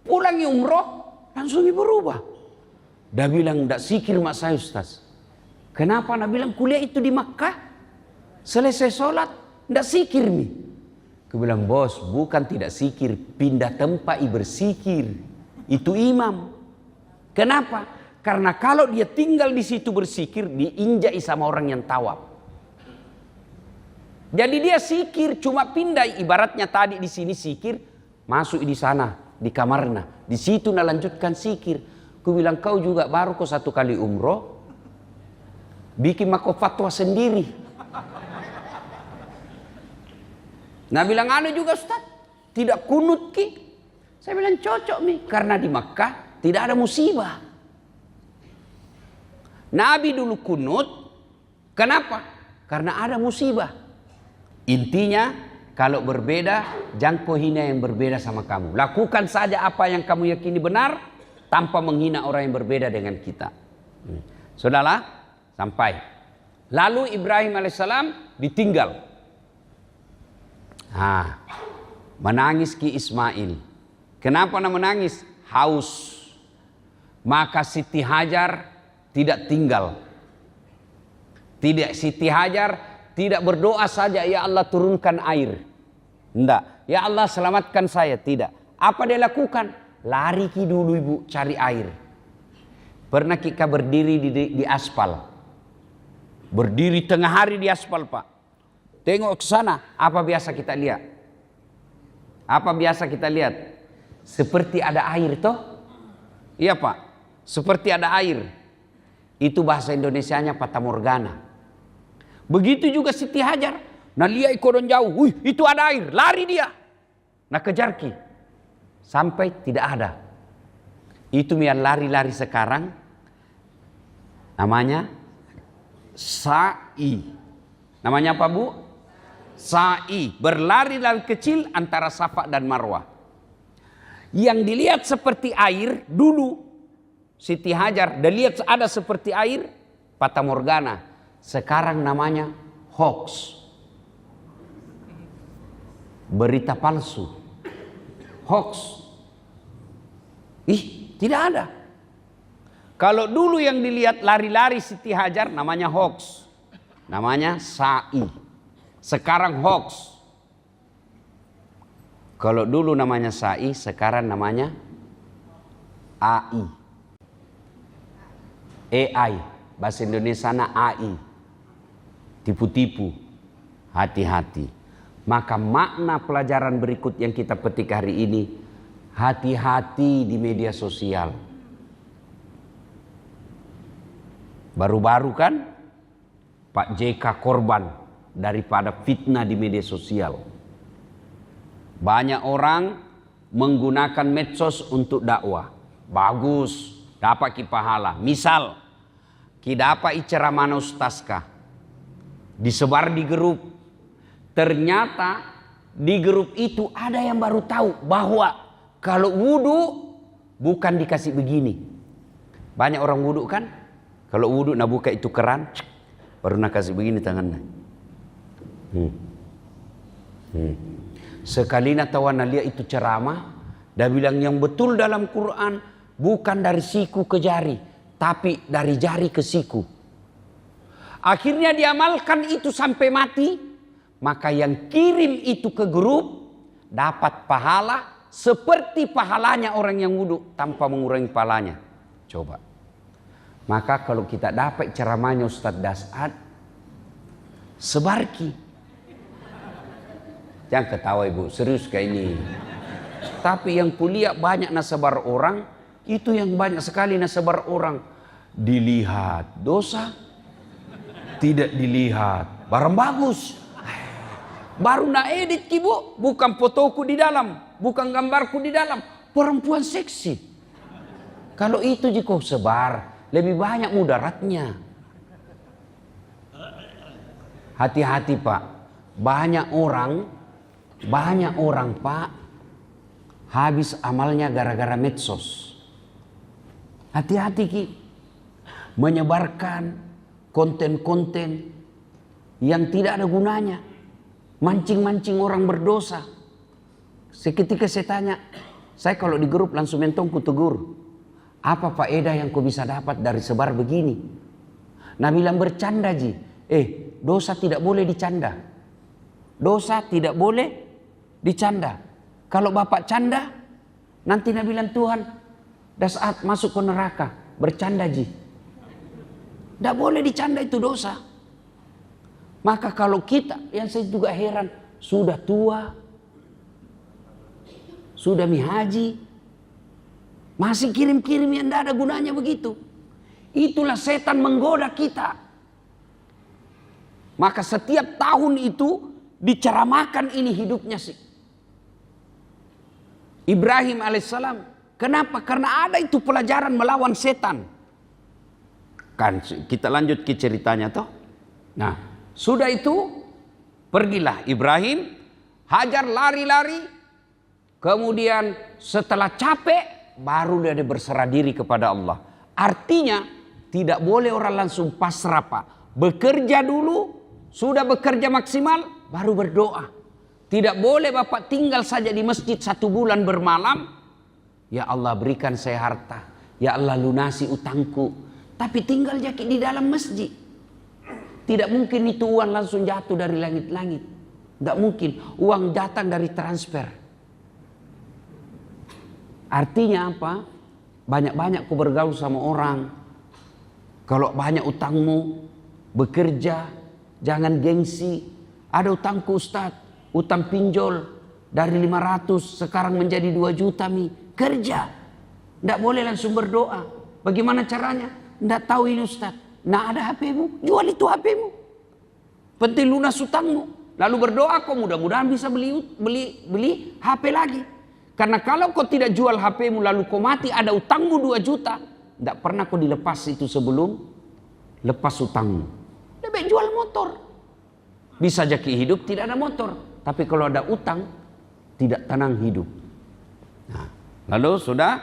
[SPEAKER 1] Pulangi umroh langsung berubah. Dia bilang tidak zikir mak saya Ustaz. Kenapa? Dia bilang kuliah itu di Makkah. Selesai sholat tidak zikir mi. Aku bilang bos bukan tidak zikir, pindah tempat berzikir. Itu imam. Kenapa? Karena kalau dia tinggal di situ berzikir, diinjai sama orang yang tawaf. Jadi dia zikir cuma pindah, ibaratnya tadi di sini zikir, masuk di sana di kamarnya, di situ lanjutkan zikir. Aku bilang kau juga baru kau satu kali umroh, bikin mako fatwa sendiri. Nah bilang anu juga Ustaz, tidak kunut ki. Saya bilang cocok mi, karena di Makkah tidak ada musibah. Nabi dulu kunut, kenapa? Karena ada musibah. Intinya kalau berbeda, jangan kau hina yang berbeda sama kamu. Lakukan saja apa yang kamu yakini benar, tanpa menghina orang yang berbeda dengan kita. Saudara, sampai. Lalu Ibrahim alaihissalam ditinggal. Menangis ki Ismail. Kenapa menangis? Haus. Maka Siti Hajar tidak tinggal. Siti Hajar tidak berdoa saja ya Allah turunkan air. Enggak. Ya Allah selamatkan saya. Tidak. Apa dia lakukan? Lari ki dulu ibu cari air. Pernah kita berdiri di aspal. Berdiri tengah hari di aspal Pak. Tengok ke sana, apa biasa kita lihat? Apa biasa kita lihat? Seperti ada air toh? Iya Pak, seperti ada air. Itu bahasa Indonesianya Fata Morgana. Begitu juga Siti Hajar. Nah lihat koron jauh, wih itu ada air, lari dia. Nah kejar ki. Sampai tidak ada. Itu yang lari-lari sekarang. Namanya sa'i. Namanya apa, Bu? Sa'i. Berlari-lari kecil antara Safa dan Marwah. Yang dilihat seperti air dulu Siti Hajar, dan lihat ada seperti air, Fata Morgana. Sekarang namanya hoax. Berita palsu. Hoax. Tidak ada. Kalau dulu yang dilihat lari-lari Siti Hajar namanya hoax. Namanya sa'i. Sekarang hoax. Kalau dulu namanya sa'i, sekarang namanya AI. AI. Bahasa Indonesia AI. Tipu-tipu. Hati-hati. Maka makna pelajaran berikut yang kita petik hari ini, hati-hati di media sosial. Baru-baru kan Pak JK korban daripada fitnah di media sosial. Banyak orang menggunakan medsos untuk dakwah. Bagus, dapat ki pahala. Misal, ki dapat ceramah ustazkah, disebar di grup. Ternyata di grup itu ada yang baru tahu bahwa kalau wudu bukan dikasih begini. Banyak orang wudu kan? Kalau wudu nak buka itu keran, baru nak kasih begini tangannya. Sekali nak tahu lihat itu ceramah, dia bilang yang betul dalam Quran bukan dari siku ke jari, tapi dari jari ke siku. Akhirnya diamalkan itu sampai mati, maka yang kirim itu ke grup dapat pahala seperti pahalanya orang yang wudu tanpa mengurangi pahalanya. Coba. Maka kalau kita dapat ceramahnya Ustadz Dasad, sebarki. Jangan ketawa ibu, serius kayak ini. Tapi yang kuliah banyak nasebar orang, itu yang banyak sekali nasebar orang. Dilihat dosa, tidak dilihat barang bagus. Baru na edit kibu, bukan fotoku di dalam, bukan gambarku di dalam, perempuan seksi. Kalau itu jika sebar, lebih banyak mudaratnya. Hati-hati Pak, banyak orang Pak habis amalnya gara-gara medsos. Hati-hati Ki, menyebarkan konten-konten yang tidak ada gunanya, mancing-mancing orang berdosa. Seketika saya tanya, saya kalau di grup langsung mentong ku tegur. Apa faedah yang kau bisa dapat dari sebar begini? Nah bilang bercanda Ji. Dosa tidak boleh dicanda. Dosa tidak boleh dicanda. Kalau bapak canda, nanti Nabi bilang Tuhan, dah saat masuk ke neraka. Bercanda Ji. Tidak boleh dicanda, itu dosa. Maka kalau kita, yang saya juga heran, sudah tua, sudah mihaji, masih kirim-kirim yang tidak ada gunanya begitu. Itulah setan menggoda kita. Maka setiap tahun itu diceramahkan ini hidupnya sih. Ibrahim alaihissalam. Kenapa? Karena ada itu pelajaran melawan setan. Kan kita lanjut ke ceritanya toh. Nah, sudah itu pergilah Ibrahim, Hajar lari-lari. Kemudian setelah capek baru dia berserah diri kepada Allah. Artinya tidak boleh orang langsung pasrah Pak. Bekerja dulu, sudah bekerja maksimal, baru berdoa. Tidak boleh Bapak tinggal saja di masjid 1 bulan bermalam. Ya Allah berikan saya harta. Ya Allah lunasi utangku. Tapi tinggal jaki di dalam masjid. Tidak mungkin itu uang langsung jatuh dari langit-langit. Tidak mungkin. Uang datang dari transfer. Artinya apa? Banyak-banyak kau bergaul sama orang. Kalau banyak utangmu, bekerja, jangan gengsi. Ada utangku Ustaz, utang pinjol dari 500 sekarang menjadi 2 juta mi. Kerja. Tidak boleh langsung berdoa. Bagaimana caranya? Tidak tahu ini Ustaz. Nah ada HP-mu, jual itu HP-mu. Penting lunas utangmu. Lalu berdoa kau mudah-mudahan bisa beli HP lagi. Karena kalau kau tidak jual HP-mu lalu kau mati ada utangmu 2 juta. Tidak pernah kau dilepas itu sebelum lepas utangmu. Lebih jual motor. Bisa jadi hidup tidak ada motor. Tapi kalau ada utang, tidak tenang hidup. Nah, lalu sudah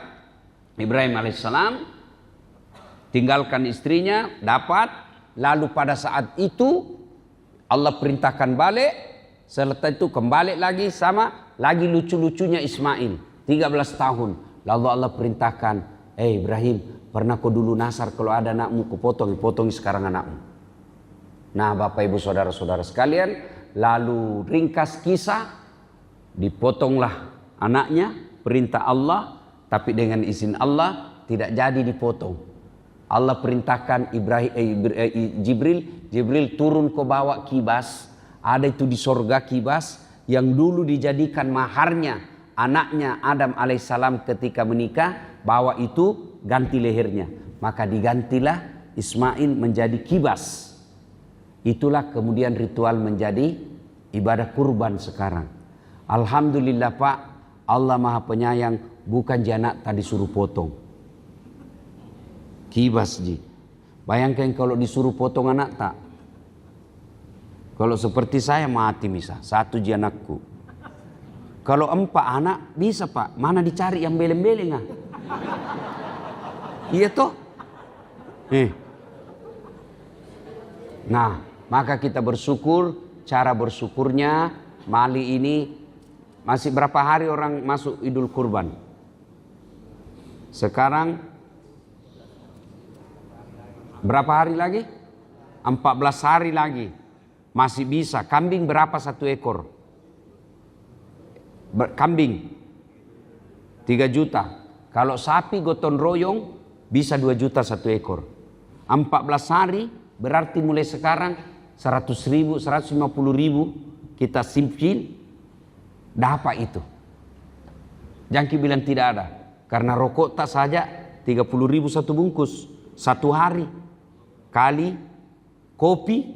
[SPEAKER 1] Ibrahim alaihissalam tinggalkan istrinya, dapat. Lalu pada saat itu Allah perintahkan balik. Setelah itu kembali lagi sama lagi lucu-lucunya Ismail 13 tahun. Lalu Allah perintahkan, Ibrahim, pernah kau dulu nasar kalau ada anakmu kau potong sekarang anakmu. Nah, Bapak Ibu Saudara-saudara sekalian, lalu ringkas kisah, dipotonglah anaknya, perintah Allah, tapi dengan izin Allah tidak jadi dipotong. Allah perintahkan Jibril turun ke bawa kibas, ada itu di sorga kibas yang dulu dijadikan maharnya anaknya Adam alaihissalam ketika menikah, bawa itu ganti lehernya, maka digantilah Ismail menjadi kibas. Itulah kemudian ritual menjadi ibadah kurban sekarang. Alhamdulillah Pak, Allah Maha Penyayang, bukan anak tadi suruh potong. Kibas ji. Bayangkan kalau disuruh potong anak tak. Kalau seperti saya mati bisa, satu ji anakku. Kalau 4 anak bisa Pak, mana dicari yang beleng-beleng ah? Iya toh? Nah, maka kita bersyukur, cara bersyukurnya Mali ini masih berapa hari orang masuk Idul Kurban? Sekarang berapa hari lagi? 14 hari lagi. Masih bisa. Kambing berapa 1 ekor? Kambing 3 juta. Kalau sapi gotong royong bisa 2 juta 1 ekor. 14 hari berarti mulai sekarang 100.000, 150.000 kita simpan dapat itu. Jangan bilang tidak ada. Karena rokok tak saja 30.000 1 bungkus 1 hari. Kali kopi,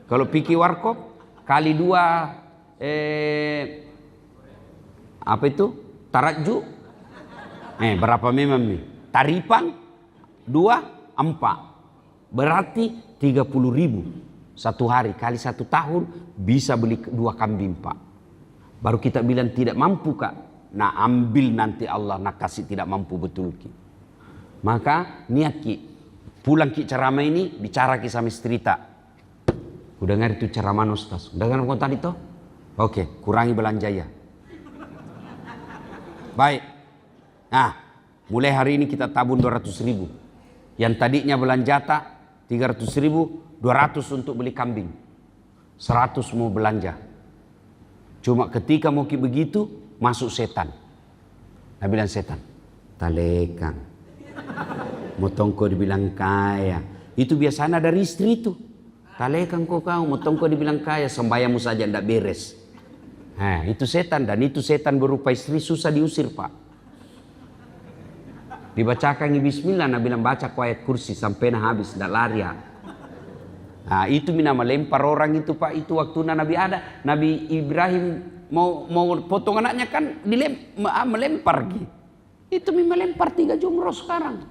[SPEAKER 1] kalau pikir warkop, kali 2 apa itu? Taraju. Berapa memang nih? Taripang 2, 4. Berarti 30.000 1 hari, kali 1 tahun bisa beli 2 kambing Pak. Baru kita bilang tidak mampu Kak. Nah ambil nanti Allah nak kasih tidak mampu betul Ki. Maka niat Ki, pulang Ki ceramah ini bicara Ki sama istri tak. Udah dengar itu ceramah Ustaz? Udah dengar kau tadi toh? Oke, kurangi belanja ya. Baik. Nah, mulai hari ini kita tabung 200.000. Yang tadinya belanja tak 300.000, 200 untuk beli kambing, 100 mau belanja. Cuma ketika mau begitu masuk setan. Nah bilang setan, talekang, motongko dibilang kaya. Itu biasanya dari istri itu. Talekang kau motongko dibilang kaya, sembahyangmu saja tidak beres. Nah itu setan, dan itu setan berupa istri susah diusir Pak. Dibacakan bismillah, nah bilang baca ayat kursi sampai nah habis, tidak lari ya. Nah itu nama lempar orang itu Pak, itu waktu Nabi Ibrahim mau potong anaknya kan melempar gitu. Itu melempar 3 jumroh sekarang.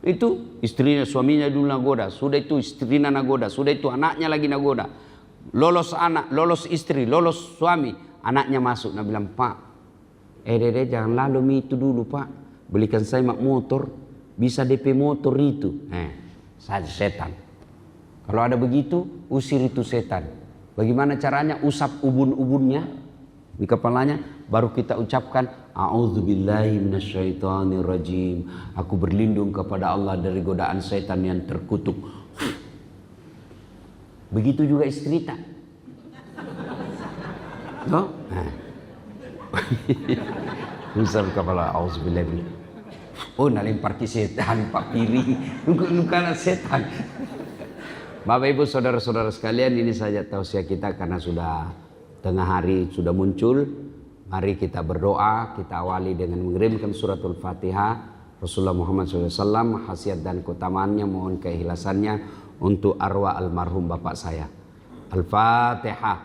[SPEAKER 1] Itu istrinya, suaminya dulu nagoda, sudah itu istrinya nagoda, sudah itu anaknya lagi nagoda. Lolos anak, lolos istri, lolos suami, anaknya masuk. Nabi bilang, Pak, dede jangan lalu itu dulu Pak, belikan saya motor, bisa DP motor itu. Saja setan. Kalau ada begitu, usir itu setan. Bagaimana caranya? Usap ubun-ubunnya di kepalanya, baru kita ucapkan a'udzubillahi minasyaitonirrajim. Aku berlindung kepada Allah dari godaan setan yang terkutuk. Begitu juga istri tak. No? Usap kepala, a'udzubillahi. Oh, nalempar ke setan Pak Piring. Bukan setan. Bapak Ibu saudara-saudara sekalian, ini saja tausiah kita karena sudah tengah hari sudah muncul. Mari kita berdoa, kita awali dengan mengirimkan suratul Fatihah. Rasulullah Muhammad SAW, khasiat dan keutamaannya, mohon keikhlasannya untuk arwah almarhum bapak saya. Al-Fatihah.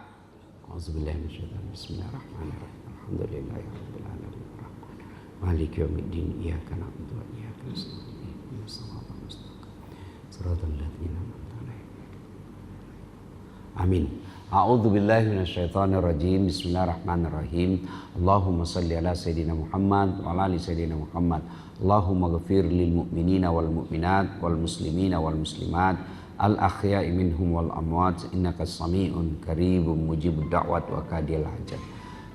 [SPEAKER 1] Bismillahirrahmanirrahim. Alhamdulillahirabbil alamin. Maliki yaumiddin. Iyyaka na'budu wa iyyaka nasta'in. Ihdinas siratal mustaqim. Siratal ladzina Amin. A'udzu billahi minasyaitonir rajim. Bismillahirrahmanirrahim. Allahumma shalli ala sayidina Muhammad wa ala ali sayidina Muhammad. Allahumma ghfir lil mu'minina wal mu'minat wal muslimina wal muslimat al ahya'i minhum wal amwat innaka sami'un qaribun mujibud da'wat wa qadiyal hajat.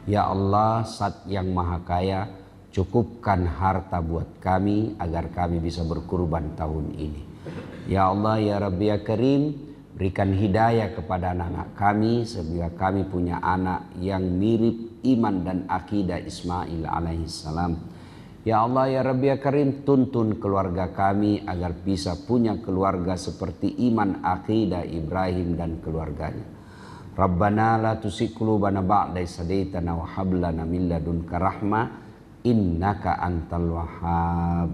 [SPEAKER 1] Ya Allah, Zat yang Maha Kaya, cukupkan harta buat kami agar kami bisa berkurban tahun ini. Ya Allah, ya Rabbi ya Karim, berikan hidayah kepada anak-anak kami sehingga kami punya anak yang mirip iman dan akidah Ismail alaihissalam. Ya Allah ya Rabbi ya Karim, tuntun keluarga kami agar bisa punya keluarga seperti iman akidah Ibrahim dan keluarganya. Rabbana la tuzigh qulubana ba'da idh hadaitana wa hab lana min ladunka rahmah innaka antal wahhab.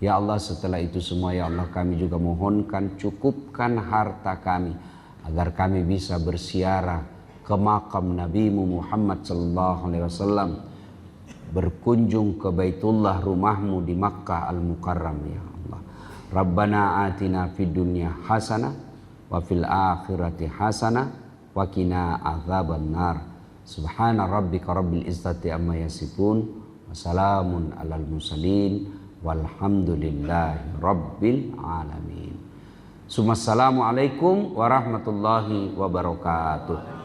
[SPEAKER 1] Ya Allah, setelah itu semua ya Allah, kami juga mohonkan cukupkan harta kami agar kami bisa bersiarah ke makam Nabi-Mu Muhammad sallallahu alaihi wasallam, berkunjung ke Baitullah, rumahmu di Makkah Al-Mukarram ya Allah. Rabbana atina fid dunya hasanah wa fil akhirati hasanah wa qina adzabannar. Subhana rabbika rabbil izzati amma yasifun wa salamun alal mursalin walhamdulillahi rabbil alamin. Assalamualaikum warahmatullahi wabarakatuh.